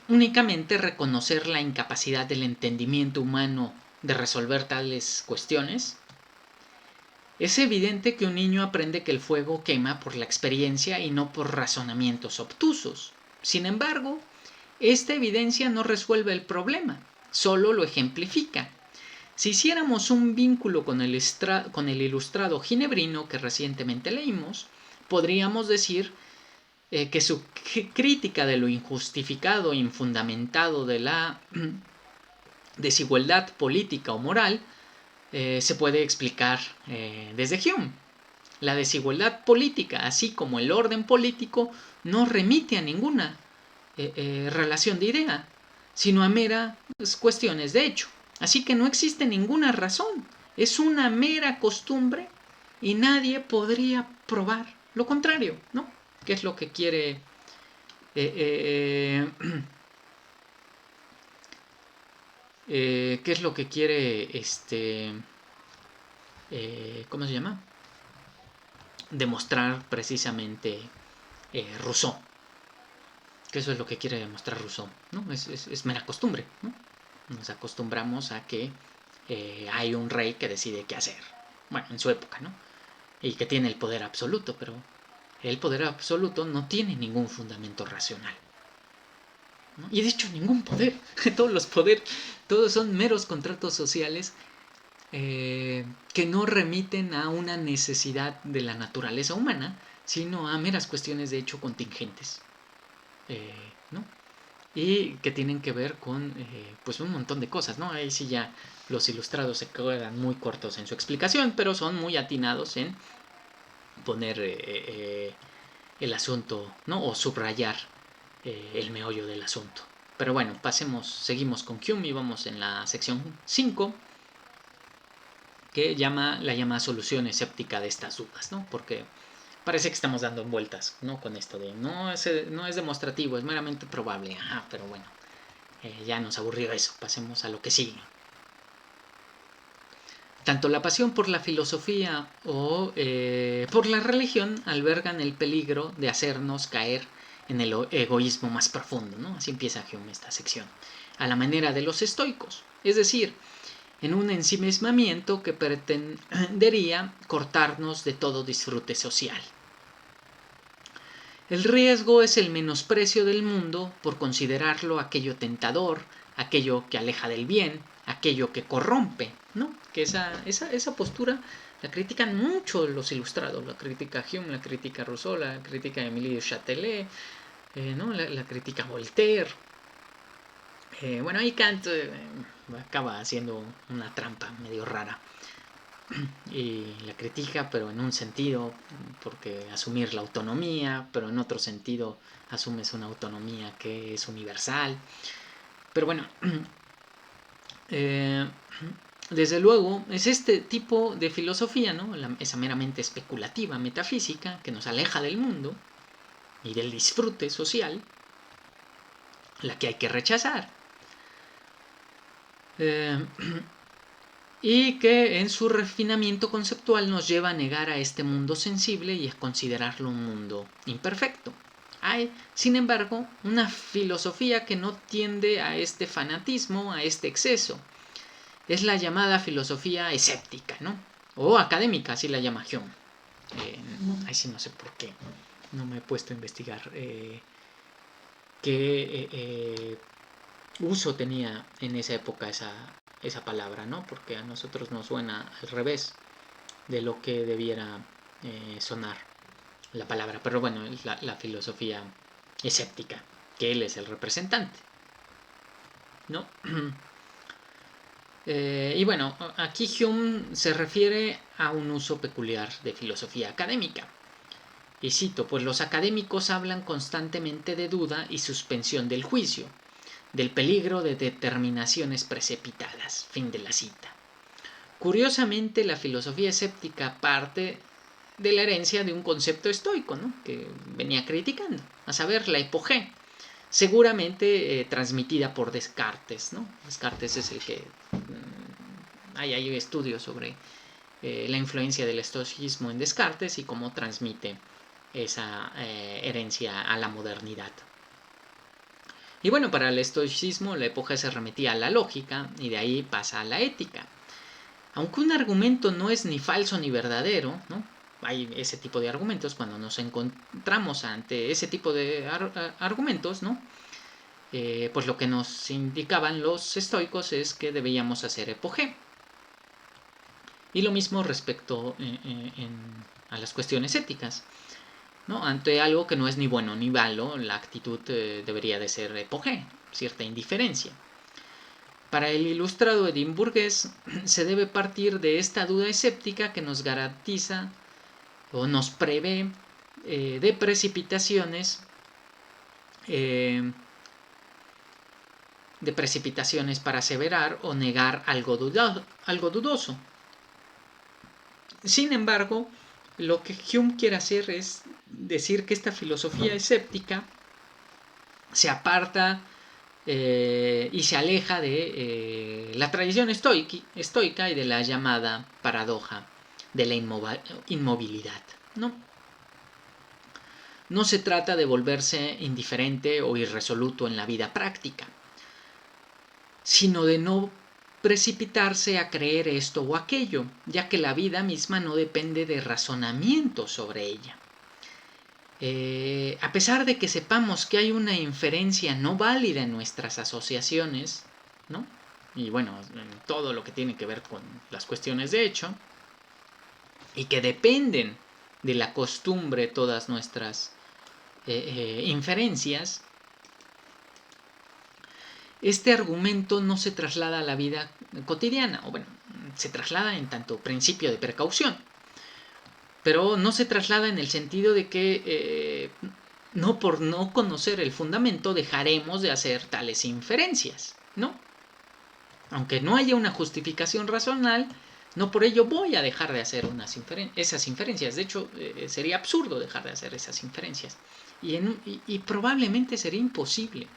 Únicamente reconocer la incapacidad del entendimiento humano de resolver tales cuestiones. Es evidente que un niño aprende que el fuego quema por la experiencia y no por razonamientos obtusos. Sin embargo, esta evidencia no resuelve el problema, solo lo ejemplifica. Si hiciéramos un vínculo con el ilustrado ginebrino que recientemente leímos, podríamos decir que su crítica de lo injustificado e infundamentado de la desigualdad política o moral se puede explicar desde Hume. La desigualdad política, así como el orden político, no remite a ninguna relación de idea, sino a meras cuestiones de hecho. Así que no existe ninguna razón. Es una mera costumbre y nadie podría probar lo contrario, ¿no? ¿Qué es lo que quiere qué es lo que quiere ¿cómo se llama? Demostrar precisamente Rousseau? Que eso es lo que quiere demostrar Rousseau, ¿no? Es mera costumbre, ¿no? Nos acostumbramos a que hay un rey que decide qué hacer, bueno, en su época, ¿no? Y que tiene el poder absoluto, pero el poder absoluto no tiene ningún fundamento racional, ¿no? Y de hecho ningún poder, todos los poderes, todos son meros contratos sociales que no remiten a una necesidad de la naturaleza humana, sino a meras cuestiones de hecho contingentes, ¿no? Y que tienen que ver con pues un montón de cosas, ¿no? Ahí sí ya los ilustrados se quedan muy cortos en su explicación, pero son muy atinados en poner el asunto, ¿no? O subrayar el meollo del asunto. Pero bueno, seguimos con Hume y vamos en la sección 5, que la llama solución escéptica de estas dudas, ¿no? Porque parece que estamos dando vueltas, ¿no? Con esto de no es demostrativo, es meramente probable. Ajá, pero bueno, ya nos aburrió eso, pasemos a lo que sigue. Tanto la pasión por la filosofía o por la religión albergan el peligro de hacernos caer en el egoísmo más profundo, ¿no? Así empieza Hume esta sección. A la manera de los estoicos, es decir, en un ensimismamiento que pretendería cortarnos de todo disfrute social. El riesgo es el menosprecio del mundo por considerarlo aquello tentador, aquello que aleja del bien, aquello que corrompe, ¿no? Que esa postura la critican mucho los ilustrados, la critica Hume, la critica Rousseau, la critica Émile de Châtelet, ¿no? la critica Voltaire. Bueno, ahí Kant acaba haciendo una trampa medio rara y la critica, pero en un sentido, porque asumir la autonomía, pero en otro sentido asumes una autonomía que es universal. Pero bueno, desde luego es este tipo de filosofía, ¿no? Esa meramente especulativa, metafísica, que nos aleja del mundo y del disfrute social, la que hay que rechazar. Y que en su refinamiento conceptual nos lleva a negar a este mundo sensible y a considerarlo un mundo imperfecto. Hay, sin embargo, una filosofía que no tiende a este fanatismo, a este exceso. Es la llamada filosofía escéptica, ¿no? O académica, así la llama Hume. Ahí sí no sé por qué. No me he puesto a investigar qué uso tenía en esa época esa palabra, ¿no? Porque a nosotros nos suena al revés de lo que debiera sonar la palabra. Pero bueno, es la filosofía escéptica, que él es el representante, ¿no? Y bueno, aquí Hume se refiere a un uso peculiar de filosofía académica. Y cito, pues los académicos hablan constantemente de duda y suspensión del juicio, del peligro de determinaciones precipitadas. Fin de la cita. Curiosamente, la filosofía escéptica parte de la herencia de un concepto estoico, ¿no? Que venía criticando, a saber, la epogé, seguramente transmitida por Descartes, ¿no? Descartes es el que hay estudios sobre la influencia del estoicismo en Descartes y cómo transmite esa herencia a la modernidad. Y bueno, para el estoicismo la epogé se remitía a la lógica y de ahí pasa a la ética. Aunque un argumento no es ni falso ni verdadero, ¿no? Hay ese tipo de argumentos cuando nos encontramos ante ese tipo de argumentos, ¿no? Pues lo que nos indicaban los estoicos es que debíamos hacer epogé. Y lo mismo respecto a las cuestiones éticas, ¿no? Ante algo que no es ni bueno ni malo, la actitud debería de ser epogé, cierta indiferencia. Para el ilustrado edimburgués se debe partir de esta duda escéptica que nos garantiza o nos prevé de precipitaciones para aseverar o negar algo dudoso. Sin embargo, lo que Hume quiere hacer es decir que esta filosofía escéptica se aparta y se aleja de la tradición estoica y de la llamada paradoja de la inmovilidad, ¿no? No se trata de volverse indiferente o irresoluto en la vida práctica, sino de no precipitarse a creer esto o aquello, ya que la vida misma no depende de razonamiento sobre ella. A pesar de que sepamos que hay una inferencia no válida en nuestras asociaciones, ¿no? Y bueno, en todo lo que tiene que ver con las cuestiones de hecho, y que dependen de la costumbre todas nuestras inferencias, este argumento no se traslada a la vida cotidiana, o bueno, se traslada en tanto principio de precaución, pero no se traslada en el sentido de que no por no conocer el fundamento dejaremos de hacer tales inferencias, ¿no? Aunque no haya una justificación racional, no por ello voy a dejar de hacer esas inferencias. De hecho, sería absurdo dejar de hacer esas inferencias. Y probablemente sería imposible,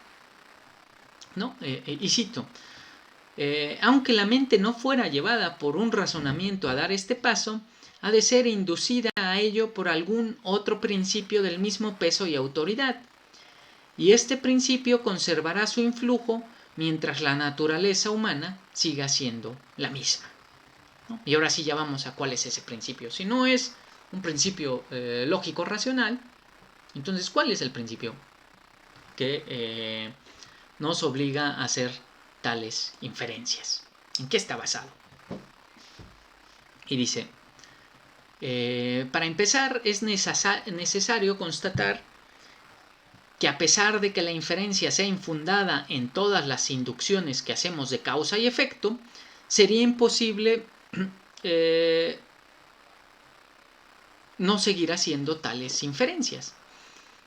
¿no? Y cito, aunque la mente no fuera llevada por un razonamiento a dar este paso, ha de ser inducida a ello por algún otro principio del mismo peso y autoridad. Y este principio conservará su influjo mientras la naturaleza humana siga siendo la misma, ¿no? Y ahora sí ya vamos a cuál es ese principio. Si no es un principio lógico racional, entonces ¿cuál es el principio que nos obliga a hacer tales inferencias? ¿En qué está basado? Y dice, para empezar es necesario constatar que a pesar de que la inferencia sea infundada en todas las inducciones que hacemos de causa y efecto, sería imposible no seguir haciendo tales inferencias.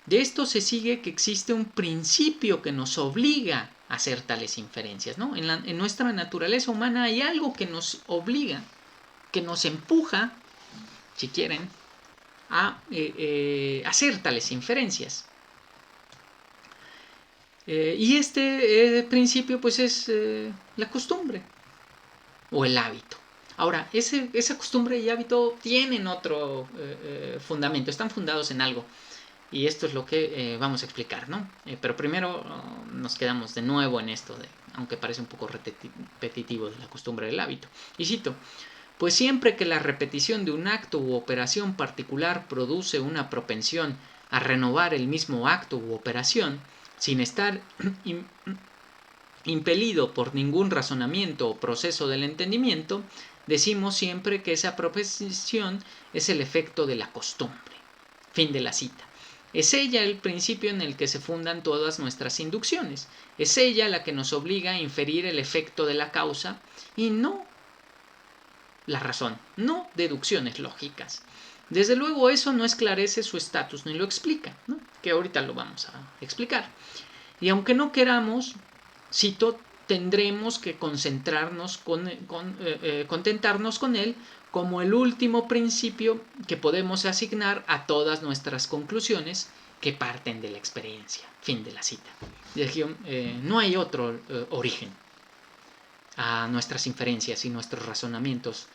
De esto se sigue que existe un principio que nos obliga a hacer tales inferencias, ¿no? En nuestra naturaleza humana hay algo que nos obliga, que nos empuja, si quieren, a hacer tales inferencias. Y este principio pues es la costumbre o el hábito. Ahora, esa costumbre y hábito tienen otro fundamento, están fundados en algo. Y esto es lo que vamos a explicar, ¿no? Pero primero nos quedamos de nuevo en esto, aunque parece un poco repetitivo, de la costumbre del hábito. Y cito, pues siempre que la repetición de un acto u operación particular produce una propensión a renovar el mismo acto u operación, sin estar impelido por ningún razonamiento o proceso del entendimiento, decimos siempre que esa propensión es el efecto de la costumbre. Fin de la cita. Es ella el principio en el que se fundan todas nuestras inducciones. Es ella la que nos obliga a inferir el efecto de la causa y no la razón, no deducciones lógicas. Desde luego eso no esclarece su estatus ni lo explica, ¿no? Que ahorita lo vamos a explicar. Y aunque no queramos, cito, tendremos que contentarnos con él como el último principio que podemos asignar a todas nuestras conclusiones que parten de la experiencia. Fin de la cita. No hay otro origen a nuestras inferencias y nuestros razonamientos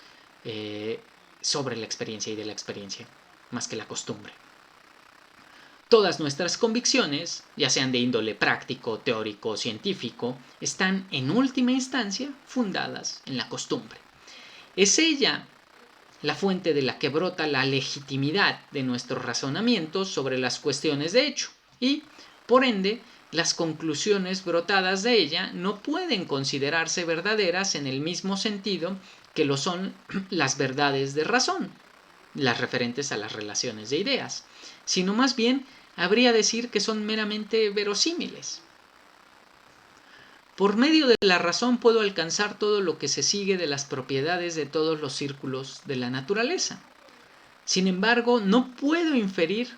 sobre la experiencia y de la experiencia, más que la costumbre. Todas nuestras convicciones, ya sean de índole práctico, teórico o científico, están en última instancia fundadas en la costumbre. Es ella la fuente de la que brota la legitimidad de nuestros razonamientos sobre las cuestiones de hecho y, por ende, las conclusiones brotadas de ella no pueden considerarse verdaderas en el mismo sentido que lo son las verdades de razón, las referentes a las relaciones de ideas, sino más bien habría decir que son meramente verosímiles. Por medio de la razón puedo alcanzar todo lo que se sigue de las propiedades de todos los círculos de la naturaleza. Sin embargo, no puedo inferir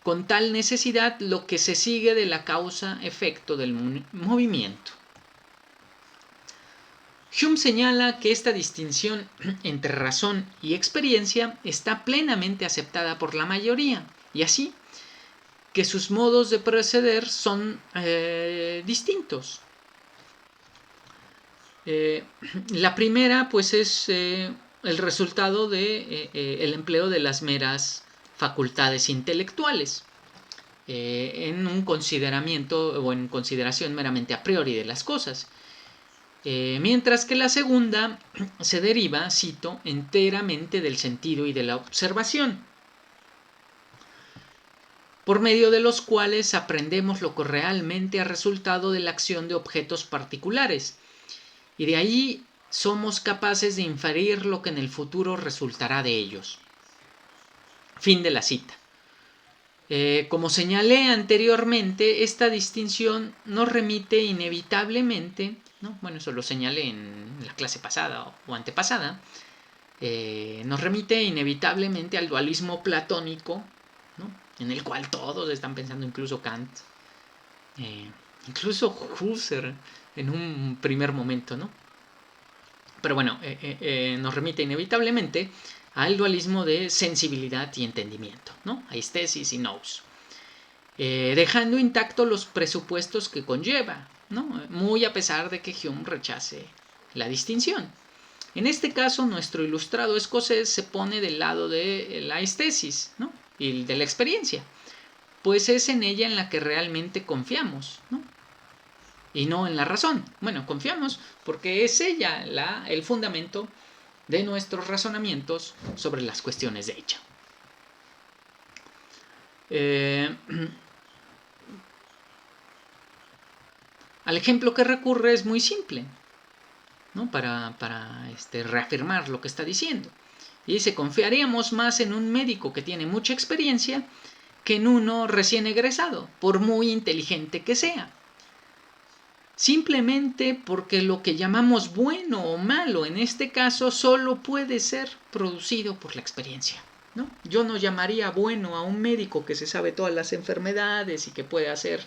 con tal necesidad lo que se sigue de la causa-efecto del movimiento. Hume señala que esta distinción entre razón y experiencia está plenamente aceptada por la mayoría, y así que sus modos de proceder son distintos. La primera pues es el resultado de el empleo de las meras facultades intelectuales en un consideramiento o en consideración meramente a priori de las cosas, mientras que la segunda se deriva, cito, enteramente del sentido y de la observación, por medio de los cuales aprendemos lo que realmente ha resultado de la acción de objetos particulares, y de ahí somos capaces de inferir lo que en el futuro resultará de ellos. Fin de la cita. Como señalé anteriormente, esta distinción nos remite inevitablemente, ¿no? Bueno, eso lo señalé en la clase pasada o antepasada, nos remite inevitablemente al dualismo platónico, ¿no? En el cual todos están pensando, incluso Kant, incluso Husserl en un primer momento, ¿no? Pero bueno, nos remite inevitablemente al dualismo de sensibilidad y entendimiento, ¿no? Aistesis y nous. Dejando intactos los presupuestos que conlleva, ¿no? Muy a pesar de que Hume rechace la distinción. En este caso, nuestro ilustrado escocés se pone del lado de la aistesis, ¿no? Y de la experiencia, pues es en ella en la que realmente confiamos, ¿no? Y no en la razón. Bueno, confiamos porque es ella el fundamento de nuestros razonamientos sobre las cuestiones de hecho. Al ejemplo que recurre es muy simple, ¿no? Para reafirmar lo que está diciendo. Y dice, confiaríamos más en un médico que tiene mucha experiencia que en uno recién egresado, por muy inteligente que sea. Simplemente porque lo que llamamos bueno o malo en este caso solo puede ser producido por la experiencia, ¿no? Yo no llamaría bueno a un médico que se sabe todas las enfermedades y que puede hacer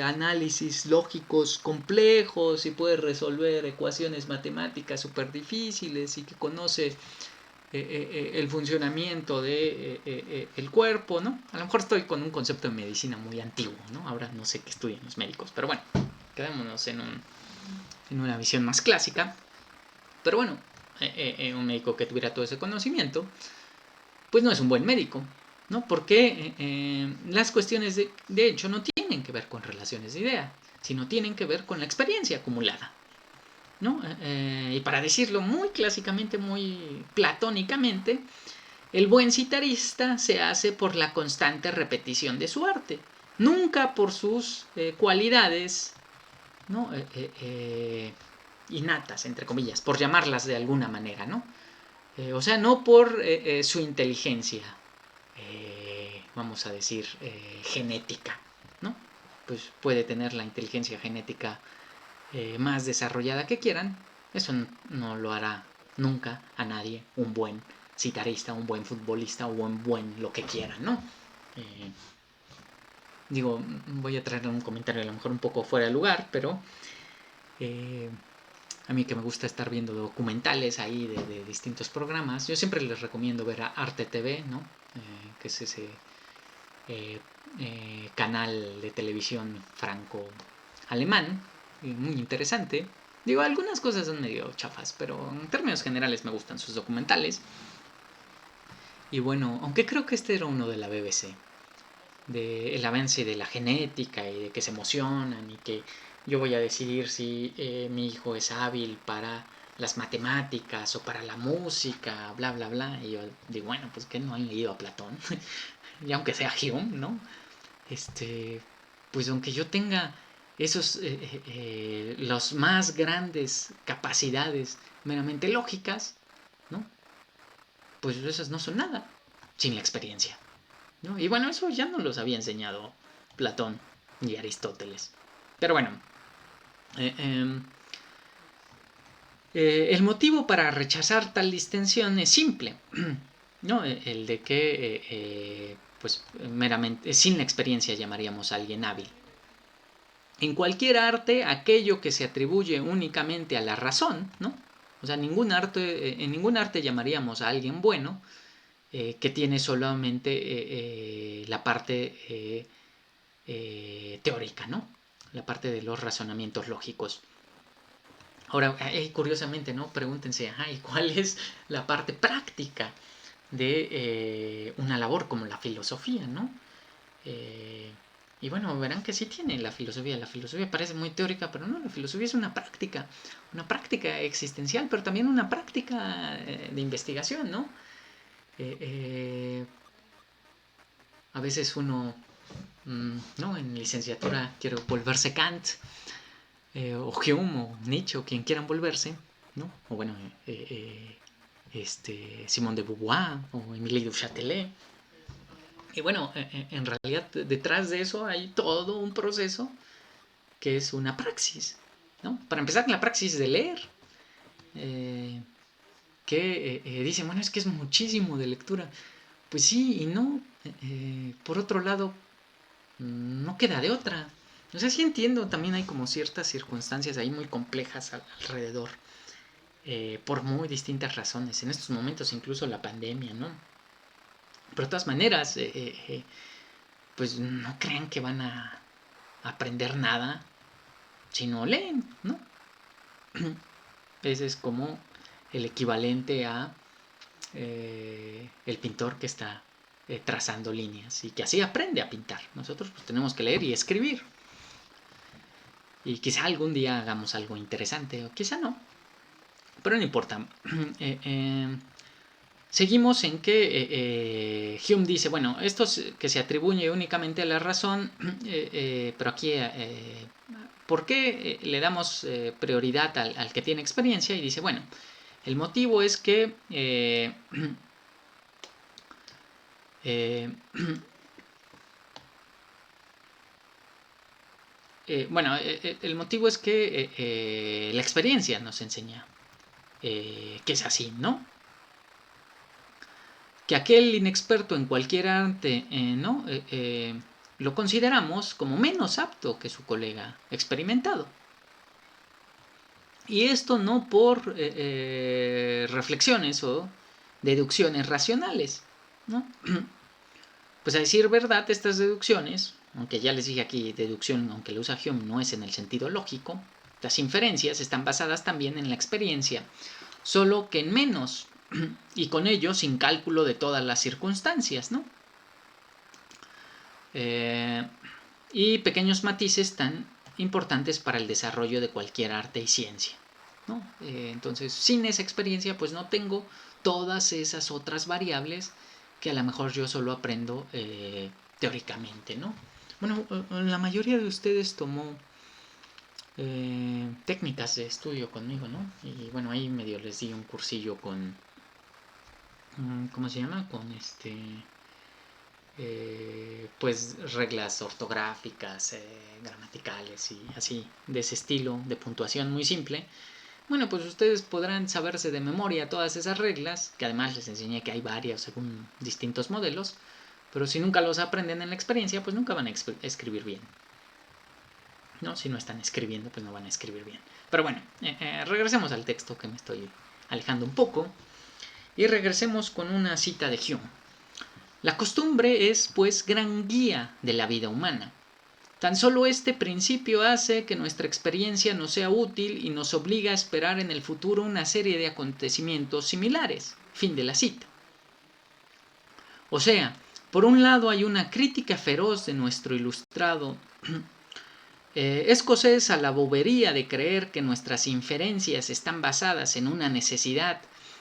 análisis lógicos complejos y puede resolver ecuaciones matemáticas súper difíciles y que conoce el funcionamiento de el cuerpo, ¿no? A lo mejor estoy con un concepto de medicina muy antiguo, ¿no? Ahora no sé qué estudian los médicos, pero bueno, quedémonos en una visión más clásica. Pero bueno, un médico que tuviera todo ese conocimiento, pues no es un buen médico, ¿no? Porque las cuestiones de hecho no tienen que ver con relaciones de idea, sino tienen que ver con la experiencia acumulada, ¿no? Y para decirlo muy clásicamente, muy platónicamente, el buen citarista se hace por la constante repetición de su arte, nunca por sus cualidades, ¿no? Innatas, entre comillas, por llamarlas de alguna manera, ¿no? O sea, no por su inteligencia, vamos a decir, genética, ¿no? Pues puede tener la inteligencia genética más desarrollada que quieran, eso no lo hará nunca a nadie un buen citarista, un buen futbolista o un buen lo que quieran, ¿no? Digo, voy a traer un comentario a lo mejor un poco fuera de lugar, pero a mí que me gusta estar viendo documentales ahí de distintos programas, yo siempre les recomiendo ver a Arte TV, ¿no? Que es ese canal de televisión franco-alemán, muy interesante. Digo, algunas cosas son medio chafas, pero en términos generales me gustan sus documentales. Y bueno, aunque creo que este era uno de la BBC, del avance de la genética y de que se emocionan y que yo voy a decidir si mi hijo es hábil para las matemáticas o para la música, bla, bla, bla. Y yo digo, bueno, pues que no han leído a Platón, y aunque sea Hume, ¿no? Pues aunque yo tenga esos, las más grandes capacidades meramente lógicas, ¿no? Pues esas no son nada sin la experiencia, ¿no? Y bueno, eso ya nos los había enseñado Platón y Aristóteles. Pero bueno, eh, eh, el motivo para rechazar tal distinción es simple, ¿no? El de que, pues meramente, sin la experiencia llamaríamos a alguien hábil. En cualquier arte, aquello que se atribuye únicamente a la razón, ¿no? O sea, en ningún arte llamaríamos a alguien bueno que tiene solamente la parte teórica, ¿no? La parte de los razonamientos lógicos. Ahora, curiosamente, ¿no? Pregúntense, ¿y cuál es la parte práctica de una labor como la filosofía, ¿no? Y bueno, verán que sí tiene la filosofía. La filosofía parece muy teórica, pero no, la filosofía es una práctica existencial, pero también una práctica de investigación, ¿no? A veces uno, ¿no? En licenciatura quiere volverse Kant, o Hume, o Nietzsche, o quien quieran volverse, ¿no? O bueno, Simone de Beauvoir, o Émile du Châtelet. Y bueno, en realidad detrás de eso hay todo un proceso que es una praxis, ¿no? Para empezar, la praxis de leer, que dicen, bueno, es que es muchísimo de lectura. Pues sí y no. Por otro lado, no queda de otra. O sea, sí entiendo, también hay como ciertas circunstancias ahí muy complejas alrededor, por muy distintas razones. En estos momentos incluso la pandemia, ¿no? Pero de todas maneras, pues no crean que van a aprender nada si no leen, ¿no? Ese es como el equivalente a el pintor que está trazando líneas y que así aprende a pintar. Nosotros pues tenemos que leer y escribir. Y quizá algún día hagamos algo interesante o quizá no. Pero no importa. Seguimos en que Hume dice, bueno, esto que se atribuye únicamente a la razón, pero aquí, ¿por qué le damos prioridad al que tiene experiencia? Y dice, bueno, el motivo es que Eh, bueno, el motivo es que la experiencia nos enseña que es así, ¿no? Que aquel inexperto en cualquier arte, ¿no? Lo consideramos como menos apto que su colega experimentado. Y esto no por reflexiones o deducciones racionales, ¿no? Pues a decir verdad, estas deducciones, aunque ya les dije aquí deducción, aunque lo usa Hume, no es en el sentido lógico, las inferencias están basadas también en la experiencia, solo que en menos, y con ello sin cálculo de todas las circunstancias, ¿no? Y pequeños matices tan importantes para el desarrollo de cualquier arte y ciencia, ¿no? Entonces, sin esa experiencia, pues no tengo todas esas otras variables que a lo mejor yo solo aprendo teóricamente, ¿no? Bueno, la mayoría de ustedes tomó técnicas de estudio conmigo, ¿no? Y bueno, ahí medio les di un cursillo con, ¿cómo se llama? Con pues reglas ortográficas, gramaticales y así, de ese estilo, de puntuación muy simple. Bueno, pues ustedes podrán saberse de memoria todas esas reglas, que además les enseñé que hay varias según distintos modelos, pero si nunca los aprenden en la experiencia, pues nunca van a escribir bien. ¿No? Si no están escribiendo, pues no van a escribir bien. Pero bueno, regresemos al texto, que me estoy alejando un poco, y regresemos con una cita de Hume. La costumbre es, pues, gran guía de la vida humana. Tan solo este principio hace que nuestra experiencia nos sea útil y nos obliga a esperar en el futuro una serie de acontecimientos similares. Fin de la cita. O sea, por un lado hay una crítica feroz de nuestro ilustrado escocés a la bobería de creer que nuestras inferencias están basadas en una necesidad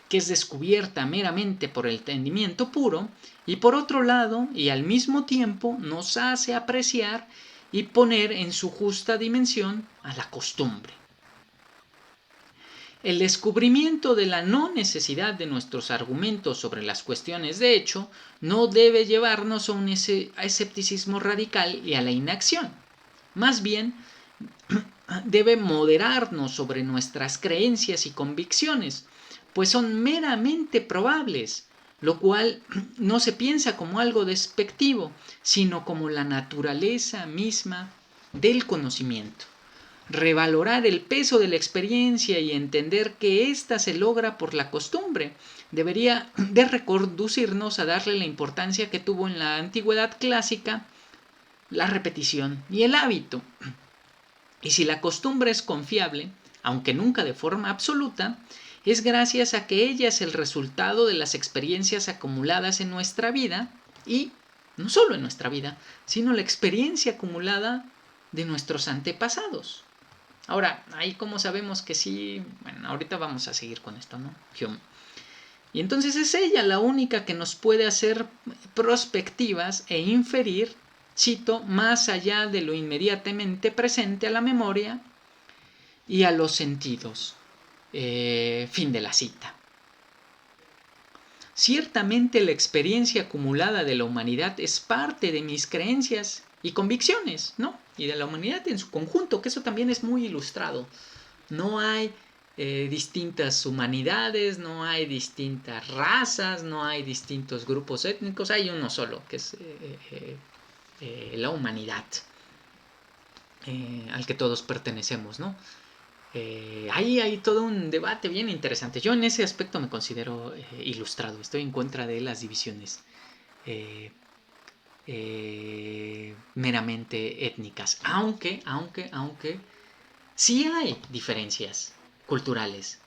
que es descubierta meramente por el entendimiento puro, y por otro lado, y al mismo tiempo, nos hace apreciar y poner en su justa dimensión a la costumbre. El descubrimiento de la no necesidad de nuestros argumentos sobre las cuestiones de hecho no debe llevarnos a un escepticismo radical y a la inacción. Más bien, debe moderarnos sobre nuestras creencias y convicciones, pues son meramente probables, lo cual no se piensa como algo despectivo, sino como la naturaleza misma del conocimiento. Revalorar el peso de la experiencia y entender que ésta se logra por la costumbre debería de reconducirnos a darle la importancia que tuvo en la antigüedad clásica la repetición y el hábito. Y si la costumbre es confiable, aunque nunca de forma absoluta, es gracias a que ella es el resultado de las experiencias acumuladas en nuestra vida, y no solo en nuestra vida, sino la experiencia acumulada de nuestros antepasados. Ahora, ahí como sabemos que sí, bueno, ahorita vamos a seguir con esto, ¿no? Hume. Y entonces es ella la única que nos puede hacer prospectivas e inferir, cito, más allá de lo inmediatamente presente a la memoria y a los sentidos. Fin de la cita. Ciertamente la experiencia acumulada de la humanidad es parte de mis creencias y convicciones, ¿no? Y de la humanidad en su conjunto, que eso también es muy ilustrado. No hay distintas humanidades, no hay distintas razas, no hay distintos grupos étnicos, hay uno solo, que es la humanidad, al que todos pertenecemos, ¿no? Ahí hay todo un debate bien interesante. Yo en ese aspecto me considero ilustrado, estoy en contra de las divisiones meramente étnicas, aunque sí hay diferencias culturales,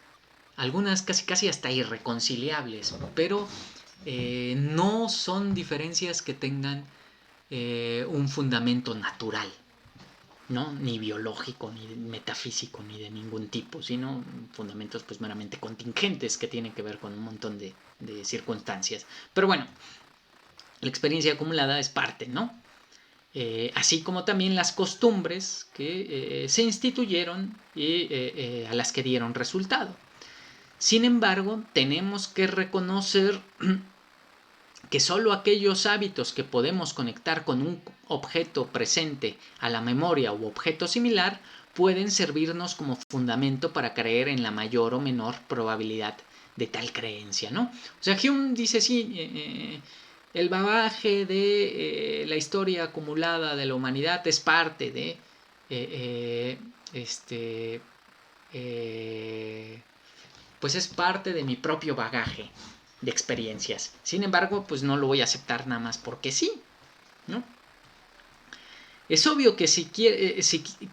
algunas casi hasta irreconciliables, pero no son diferencias que tengan un fundamento natural, ¿no? Ni biológico, ni metafísico, ni de ningún tipo, sino fundamentos pues meramente contingentes que tienen que ver con un montón de circunstancias. Pero bueno, la experiencia acumulada es parte, ¿no? Así como también las costumbres que se instituyeron y a las que dieron resultado. Sin embargo, tenemos que reconocer que solo aquellos hábitos que podemos conectar con un objeto presente a la memoria u objeto similar pueden servirnos como fundamento para creer en la mayor o menor probabilidad de tal creencia, ¿no? O sea, Hume dice, sí, el bagaje de la historia acumulada de la humanidad es parte de pues es parte de mi propio bagaje de experiencias. Sin embargo, pues no lo voy a aceptar nada más porque sí, ¿no? Es obvio que si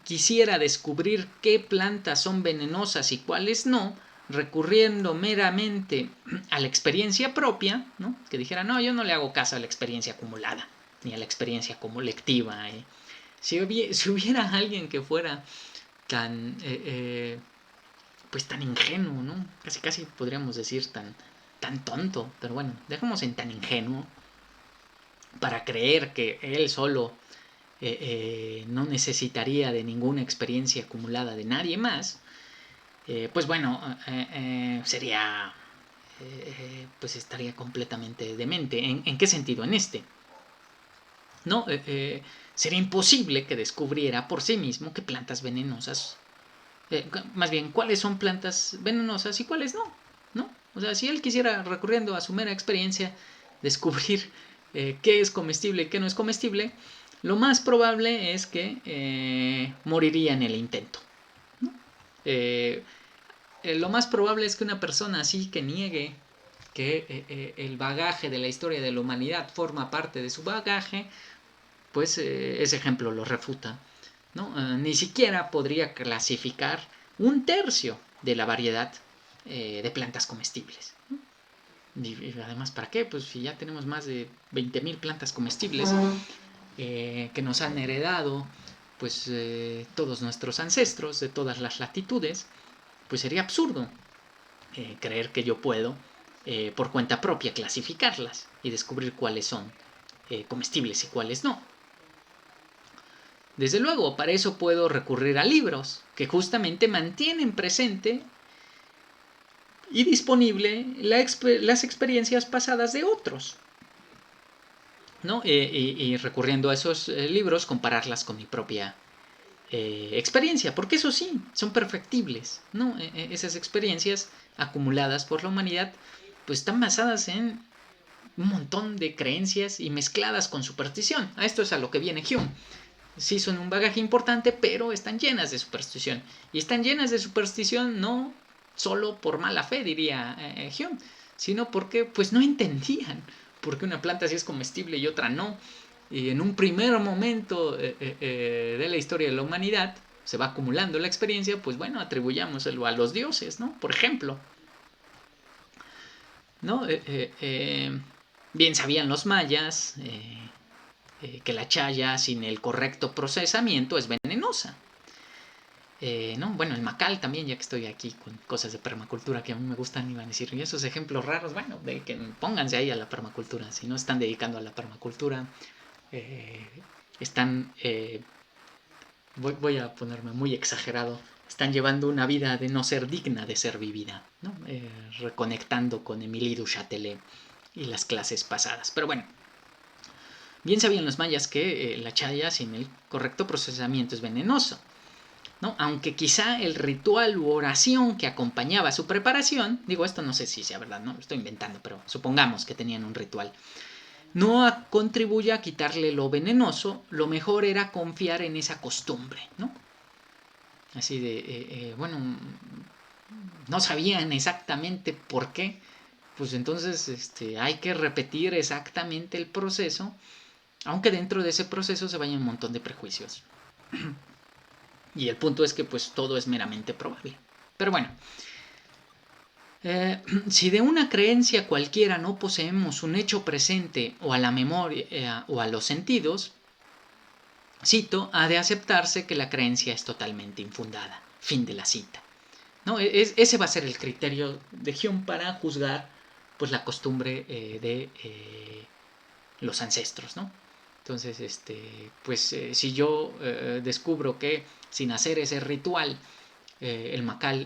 quisiera descubrir qué plantas son venenosas y cuáles no, recurriendo meramente a la experiencia propia, ¿no? Que dijera, no, yo no le hago caso a la experiencia acumulada, ni a la experiencia colectiva. Si hubiera alguien que fuera tan pues tan ingenuo, ¿no? Casi podríamos decir tan tonto, pero bueno, dejemos en tan ingenuo para creer que él solo no necesitaría de ninguna experiencia acumulada de nadie más, pues bueno, sería, pues estaría completamente demente. ¿En qué sentido? En este, ¿no? Sería imposible que descubriera por sí mismo que plantas venenosas más bien, cuáles son plantas venenosas y cuáles no, ¿no? O sea, si él quisiera, recurriendo a su mera experiencia, descubrir qué es comestible y qué no es comestible, lo más probable es que moriría en el intento, ¿no? Lo más probable es que una persona así que niegue que el bagaje de la historia de la humanidad forma parte de su bagaje, pues ese ejemplo lo refuta, ¿no? Ni siquiera podría clasificar un tercio de la variedad de plantas comestibles, ¿no? Y además, ¿para qué? Pues si ya tenemos más de 20.000 plantas comestibles que nos han heredado pues todos nuestros ancestros de todas las latitudes, pues sería absurdo creer que yo puedo por cuenta propia clasificarlas y descubrir cuáles son comestibles y cuáles no. Desde luego, para eso puedo recurrir a libros que justamente mantienen presente y disponible las experiencias pasadas de otros, ¿no? Y recurriendo a esos libros, compararlas con mi propia experiencia, porque eso sí, son perfectibles, ¿no? Esas experiencias acumuladas por la humanidad, pues están basadas en un montón de creencias y mezcladas con superstición. A esto es a lo que viene Hume. Sí son un bagaje importante, pero están llenas de superstición. Y están llenas de superstición no solo por mala fe, diría Hume, sino porque pues no entendían por qué una planta sí es comestible y otra no. Y en un primer momento de la historia de la humanidad se va acumulando la experiencia, pues bueno, atribuyámoselo a los dioses, ¿no? Por ejemplo, ¿no? Bien sabían los mayas que la chaya sin el correcto procesamiento es venenosa. ¿No? Bueno, el macal también, ya que estoy aquí con cosas de permacultura que a mí me gustan, iban a decir, y esos ejemplos raros, bueno, de que pónganse ahí a la permacultura, si no están dedicando a la permacultura, están, voy a ponerme muy exagerado, están llevando una vida de no ser digna de ser vivida, ¿no? Reconectando con Émilie du Châtelet y las clases pasadas. Pero bueno, bien sabían los mayas que la chaya sin el correcto procesamiento es venenoso, ¿no? Aunque quizá el ritual u oración que acompañaba su preparación, digo esto no sé si sea verdad, no lo estoy inventando, pero supongamos que tenían un ritual, no contribuye a quitarle lo venenoso, lo mejor era confiar en esa costumbre, ¿no? Así de, bueno, no sabían exactamente por qué, pues entonces hay que repetir exactamente el proceso, aunque dentro de ese proceso se vayan un montón de prejuicios. Y el punto es que pues todo es meramente probable. Pero bueno, si de una creencia cualquiera no poseemos un hecho presente o a la memoria o a los sentidos, cito, ha de aceptarse que la creencia es totalmente infundada. Fin de la cita. ¿No? Ese va a ser el criterio de Hume para juzgar pues, la costumbre de los ancestros, ¿no? Entonces, pues si yo descubro que sin hacer ese ritual el macal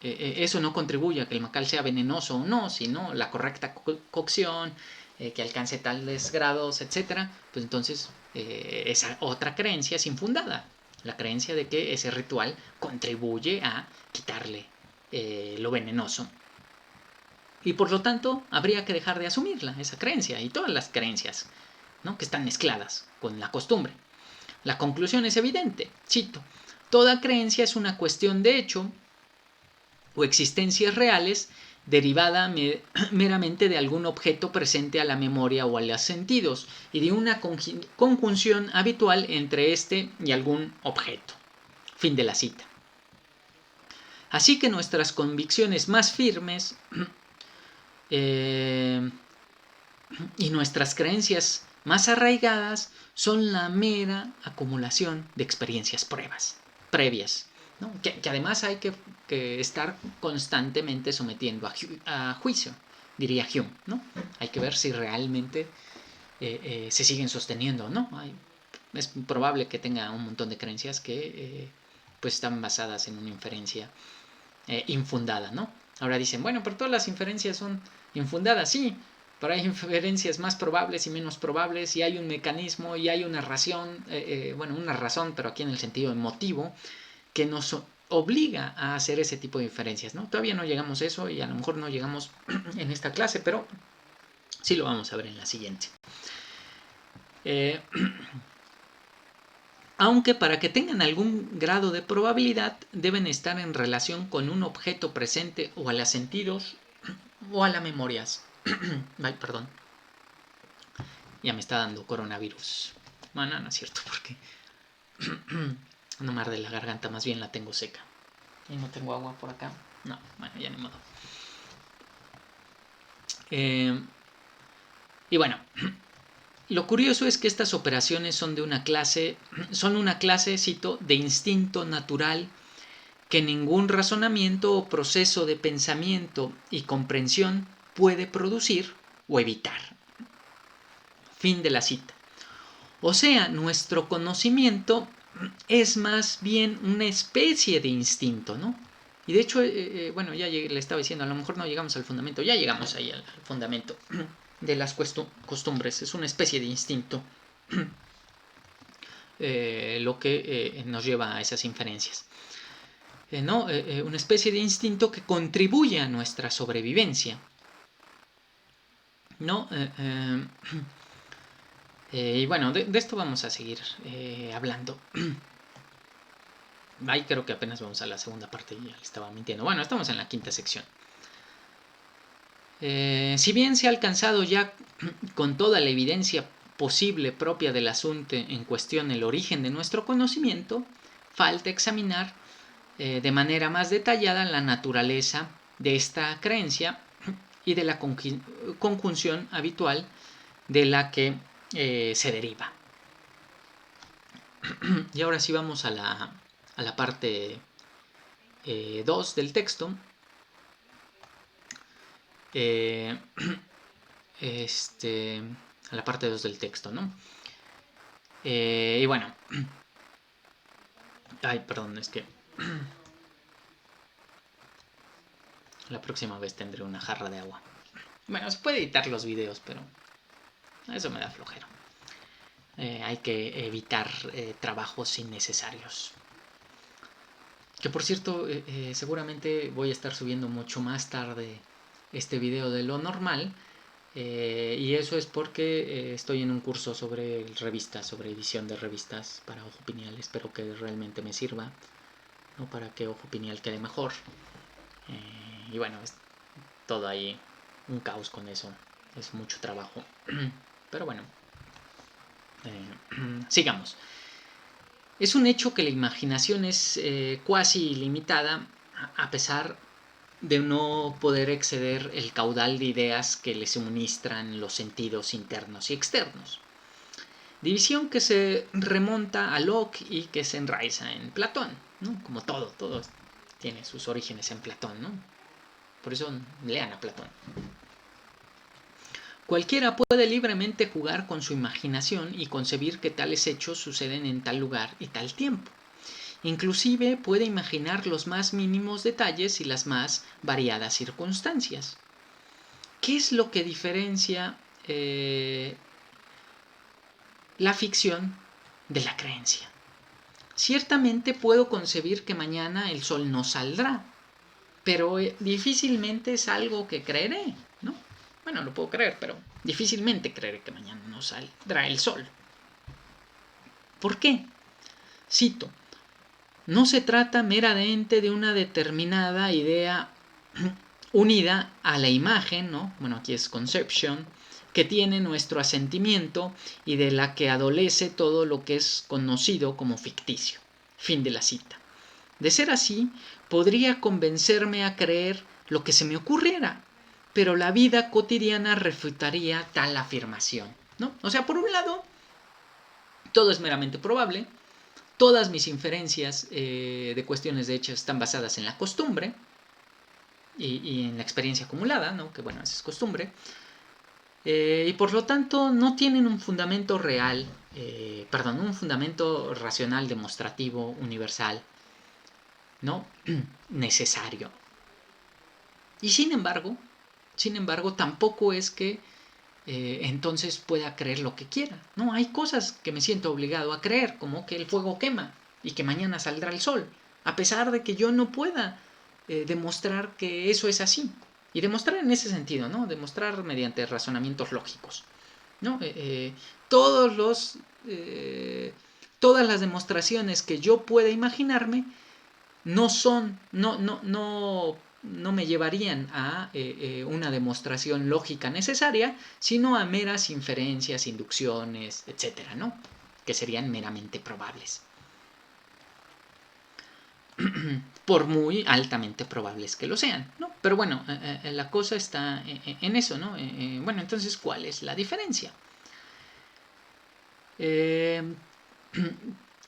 eso no contribuye a que el macal sea venenoso o no, sino la correcta cocción, que alcance tales grados, etcétera, pues entonces esa otra creencia es infundada. La creencia de que ese ritual contribuye a quitarle lo venenoso. Y por lo tanto, habría que dejar de asumirla, esa creencia, y todas las creencias, ¿no?, que están mezcladas con la costumbre. La conclusión es evidente, cito: toda creencia es una cuestión de hecho o existencias reales derivada meramente de algún objeto presente a la memoria o a los sentidos y de una conjunción habitual entre este y algún objeto. Fin de la cita. Así que nuestras convicciones más firmes y nuestras creencias más arraigadas son la mera acumulación de experiencias previas, ¿no? Que además hay que estar constantemente sometiendo a juicio, diría Hume, ¿no? Hay que ver si realmente se siguen sosteniendo o no. Es probable que tenga un montón de creencias que pues están basadas en una inferencia infundada, ¿no? Ahora dicen, bueno, pero todas las inferencias son infundadas, sí, pero hay inferencias más probables y menos probables, y hay un mecanismo y hay una razón, una razón, pero aquí en el sentido emotivo, que nos obliga a hacer ese tipo de inferencias, ¿no? Todavía no llegamos a eso y a lo mejor no llegamos en esta clase, pero sí lo vamos a ver en la siguiente. Aunque para que tengan algún grado de probabilidad deben estar en relación con un objeto presente o a los sentidos o a las memorias. Ay, perdón. Ya me está dando coronavirus. Bueno, no es cierto, porque no me arde la garganta, más bien la tengo seca. Y no tengo agua por acá. No, bueno, ya ni modo. Y bueno, lo curioso es que estas operaciones son una clase, cito, de instinto natural que ningún razonamiento o proceso de pensamiento y comprensión puede producir o evitar. Fin de la cita. O sea, nuestro conocimiento es más bien una especie de instinto, ¿no? Y de hecho, ya le estaba diciendo, a lo mejor no llegamos al fundamento, ya llegamos ahí al fundamento de las costumbres, es una especie de instinto lo que nos lleva a esas inferencias. Una especie de instinto que contribuye a nuestra sobrevivencia, ¿no? Y bueno, de esto vamos a seguir hablando. Ahí creo que apenas vamos a la segunda parte y ya le estaba mintiendo. Bueno, estamos en la quinta sección. Si bien se ha alcanzado ya con toda la evidencia posible propia del asunto en cuestión el origen de nuestro conocimiento, falta examinar de manera más detallada la naturaleza de esta creencia y de la conjunción habitual de la que se deriva. Y ahora sí vamos a la parte 2 del texto. A la parte 2 del texto, ¿no? Y bueno. Ay, perdón, es que la próxima vez tendré una jarra de agua. Bueno, se puede editar los videos, pero eso me da flojera. Hay que evitar trabajos innecesarios. Que por cierto, seguramente voy a estar subiendo mucho más tarde este video de lo normal. Y eso es porque estoy en un curso sobre revistas, sobre edición de revistas para Ojo Pineal. Espero que realmente me sirva, ¿no?, para que Ojo Pineal quede mejor. Y bueno, es todo ahí un caos con eso. Es mucho trabajo. Pero bueno, sigamos. Es un hecho que la imaginación es cuasi ilimitada, a pesar de no poder exceder el caudal de ideas que le suministran los sentidos internos y externos. División que se remonta a Locke y que se enraiza en Platón, ¿no? Como todo tiene sus orígenes en Platón, ¿no? Por eso lean a Platón. Cualquiera puede libremente jugar con su imaginación y concebir que tales hechos suceden en tal lugar y tal tiempo. Inclusive puede imaginar los más mínimos detalles y las más variadas circunstancias. ¿Qué es lo que diferencia la ficción de la creencia? Ciertamente puedo concebir que mañana el sol no saldrá, pero difícilmente es algo que creeré, ¿no? Bueno, lo puedo creer, pero difícilmente creeré que mañana no saldrá el sol. ¿Por qué? Cito, no se trata meramente de una determinada idea unida a la imagen, ¿no? Bueno, aquí es conception, que tiene nuestro asentimiento y de la que adolece todo lo que es conocido como ficticio. Fin de la cita. De ser así, podría convencerme a creer lo que se me ocurriera, pero la vida cotidiana refutaría tal afirmación, ¿no? O sea, por un lado, todo es meramente probable, todas mis inferencias de cuestiones de hechos están basadas en la costumbre y en la experiencia acumulada, ¿no? Que bueno, esa es costumbre, y por lo tanto no tienen un fundamento real, un fundamento racional, demostrativo, universal, ¿no? Necesario. Y sin embargo, tampoco es que entonces pueda creer lo que quiera. No, hay cosas que me siento obligado a creer, como que el fuego quema y que mañana saldrá el sol, a pesar de que yo no pueda demostrar que eso es así. Y demostrar en ese sentido, ¿no? Demostrar mediante razonamientos lógicos, ¿no? Todos los, todas las demostraciones que yo pueda imaginarme no me llevarían a una demostración lógica necesaria, sino a meras inferencias, inducciones, etcétera, ¿no? Que serían meramente probables. Por muy altamente probables que lo sean, ¿no? Pero bueno, la cosa está en eso, ¿no? Bueno, entonces, ¿cuál es la diferencia?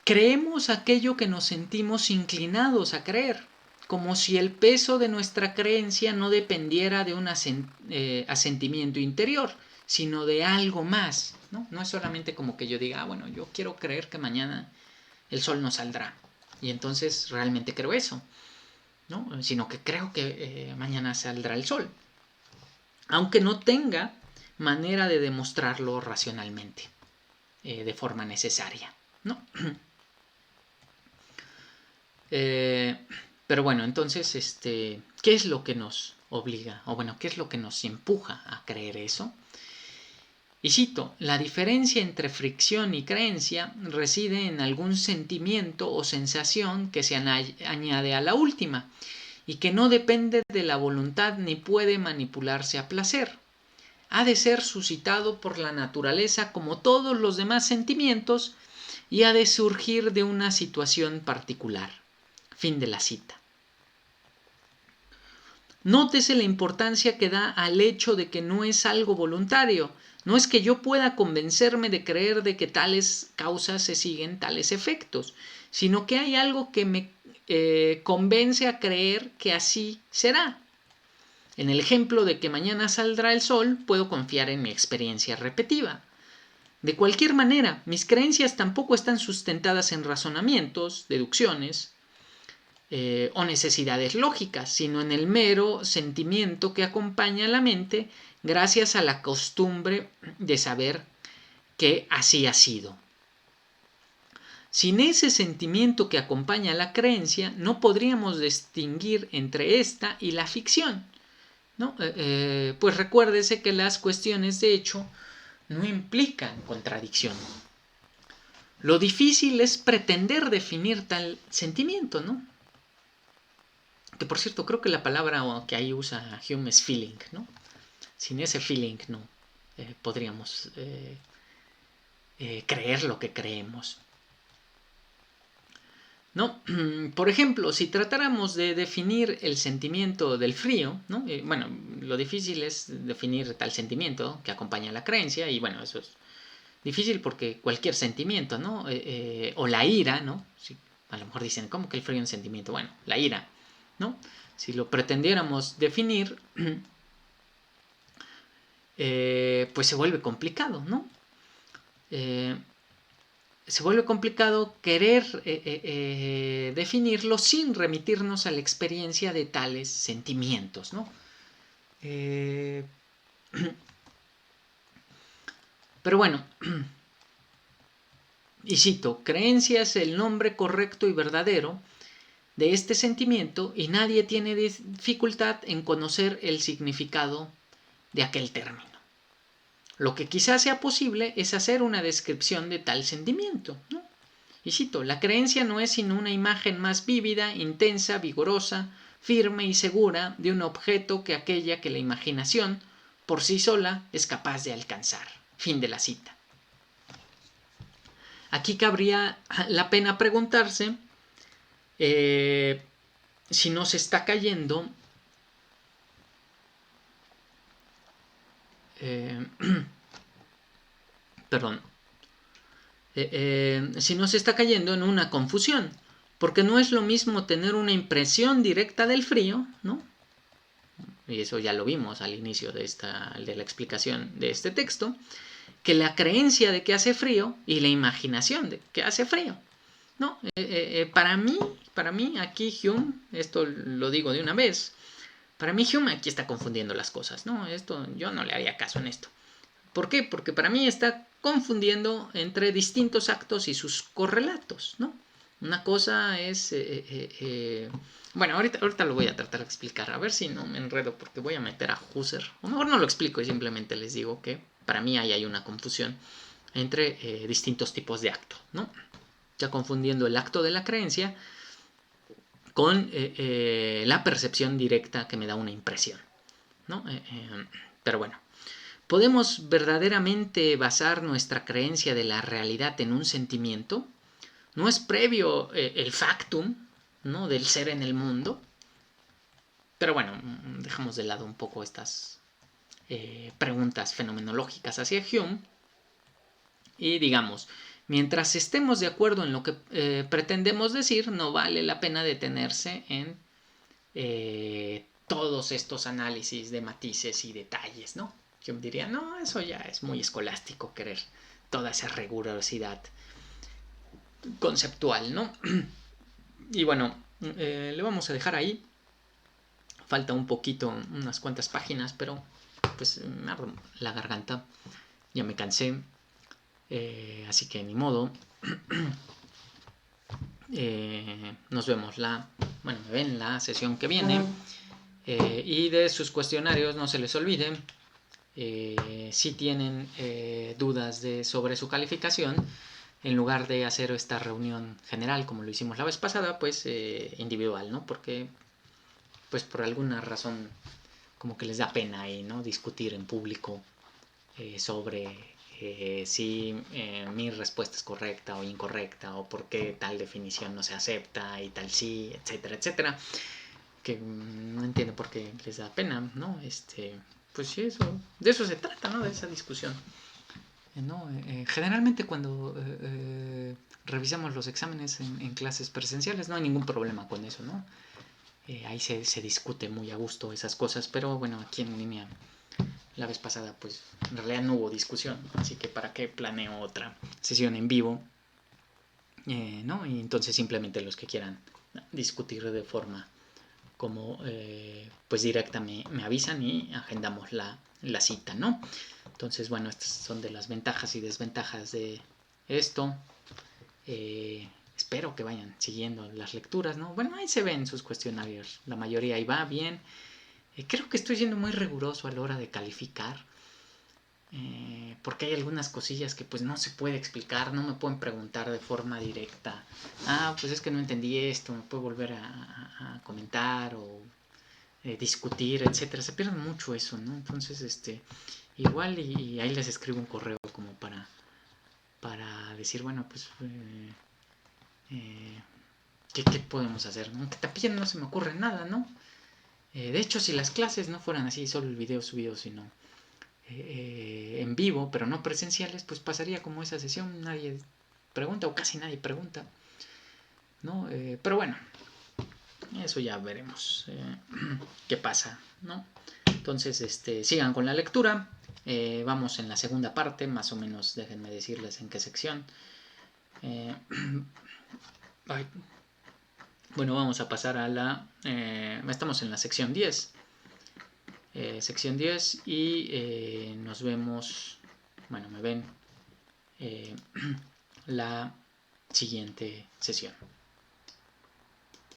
Creemos aquello que nos sentimos inclinados a creer, como si el peso de nuestra creencia no dependiera de un asentimiento interior, sino de algo más, ¿no? No es solamente como que yo diga, bueno, yo quiero creer que mañana el sol no saldrá, y entonces realmente creo eso, ¿no? Sino que creo que mañana saldrá el sol, aunque no tenga manera de demostrarlo racionalmente, de forma necesaria, ¿no? Pero bueno, entonces, ¿qué es lo que nos obliga? O bueno, ¿qué es lo que nos empuja a creer eso? Y cito, la diferencia entre fricción y creencia reside en algún sentimiento o sensación que se añade a la última y que no depende de la voluntad ni puede manipularse a placer. Ha de ser suscitado por la naturaleza como todos los demás sentimientos y ha de surgir de una situación particular. Fin de la cita. Nótese la importancia que da al hecho de que no es algo voluntario. No es que yo pueda convencerme de creer de que tales causas se siguen tales efectos, sino que hay algo que me convence a creer que así será. En el ejemplo de que mañana saldrá el sol, puedo confiar en mi experiencia repetida. De cualquier manera, mis creencias tampoco están sustentadas en razonamientos, deducciones, o necesidades lógicas, sino en el mero sentimiento que acompaña a la mente gracias a la costumbre de saber que así ha sido. Sin ese sentimiento que acompaña a la creencia, no podríamos distinguir entre esta y la ficción, ¿no? Pues recuérdese que las cuestiones de hecho no implican contradicción. Lo difícil es pretender definir tal sentimiento, ¿no? Que por cierto, creo que la palabra que ahí usa Hume es feeling, ¿no? Sin ese feeling no podríamos creer lo que creemos, ¿no? Por ejemplo, si tratáramos de definir el sentimiento del frío, ¿no? Bueno, lo difícil es definir tal sentimiento que acompaña a la creencia, y bueno, eso es difícil porque cualquier sentimiento, ¿no? O la ira, ¿no? Si, a lo mejor dicen, ¿cómo que el frío es un sentimiento? Bueno, la ira, ¿no? Si lo pretendiéramos definir, pues se vuelve complicado, ¿no? se vuelve complicado querer definirlo sin remitirnos a la experiencia de tales sentimientos, ¿no? Pero bueno, y cito, creencia es el nombre correcto y verdadero de este sentimiento y nadie tiene dificultad en conocer el significado de aquel término. Lo que quizás sea posible es hacer una descripción de tal sentimiento, ¿no? Y cito, la creencia no es sino una imagen más vívida, intensa, vigorosa, firme y segura de un objeto que aquella que la imaginación, por sí sola, es capaz de alcanzar. Fin de la cita. Aquí cabría la pena preguntarse si no se está cayendo perdón, si no se está cayendo en una confusión, porque no es lo mismo tener una impresión directa del frío, ¿no? Y eso ya lo vimos al inicio de la explicación de este texto, que la creencia de que hace frío y la imaginación de que hace frío, ¿no? Para mí aquí Hume, esto lo digo de una vez, para mí Hume aquí está confundiendo las cosas, ¿no? Esto yo no le haría caso en esto. ¿Por qué? Porque para mí está confundiendo entre distintos actos y sus correlatos, ¿no? Una cosa es... bueno, ahorita lo voy a tratar de explicar, a ver si no me enredo porque voy a meter a Husserl. O mejor no lo explico y simplemente les digo que para mí ahí hay una confusión entre distintos tipos de acto, ¿no? Ya confundiendo el acto de la creencia con la percepción directa que me da una impresión, ¿no? Pero bueno, ¿podemos verdaderamente basar nuestra creencia de la realidad en un sentimiento? ¿No es previo el factum, ¿no?, del ser en el mundo? Pero bueno, dejamos de lado un poco estas preguntas fenomenológicas hacia Hume y digamos, mientras estemos de acuerdo en lo que pretendemos decir, no vale la pena detenerse en todos estos análisis de matices y detalles, ¿no? Yo diría, no, eso ya es muy escolástico querer toda esa rigurosidad conceptual, ¿no? Y bueno, le vamos a dejar ahí. Falta un poquito, unas cuantas páginas, pero pues me abro la garganta. Ya me cansé. Así que ni modo. Nos vemos me ven la sesión que viene. Y de sus cuestionarios no se les olvide. Si tienen dudas sobre su calificación, en lugar de hacer esta reunión general como lo hicimos la vez pasada, pues individual, ¿no? Porque pues por alguna razón como que les da pena ahí, ¿no? Discutir en público sobre si mi respuesta es correcta o incorrecta, o por qué tal definición no se acepta y tal sí, etcétera, etcétera. Que no entiendo por qué les da pena, ¿no? Pues sí, de eso se trata, ¿no? De esa discusión. ¿No? Generalmente cuando revisamos los exámenes en clases presenciales no hay ningún problema con eso, ¿no? Ahí se discute muy a gusto esas cosas, pero bueno, aquí en línea la vez pasada pues en realidad no hubo discusión, así que para qué planeo otra sesión en vivo, ¿no? Y entonces simplemente los que quieran discutir de forma como pues directa me avisan y agendamos la cita, ¿no? Entonces, bueno, estas son de las ventajas y desventajas de esto. Espero que vayan siguiendo las lecturas, ¿no? Bueno, ahí se ven sus cuestionarios, la mayoría ahí va bien. Creo que estoy siendo muy riguroso a la hora de calificar, porque hay algunas cosillas que pues no se puede explicar, no me pueden preguntar de forma directa. Pues es que no entendí esto, me puede volver a comentar o discutir, etcétera. Se pierde mucho eso, ¿no? Entonces, igual y ahí les escribo un correo como para decir, bueno, pues ¿qué podemos hacer? Aunque también no se me ocurre nada, ¿no? De hecho, si las clases no fueran así, solo el video subido, sino en vivo, pero no presenciales, pues pasaría como esa sesión, nadie pregunta o casi nadie pregunta, ¿no? Pero bueno, eso ya veremos qué pasa, ¿no? Entonces, sigan con la lectura. Vamos en la segunda parte, más o menos déjenme decirles en qué sección. Ay, bueno, vamos a pasar a la... estamos en la sección 10. Sección 10 y nos vemos, bueno, me ven la siguiente sesión.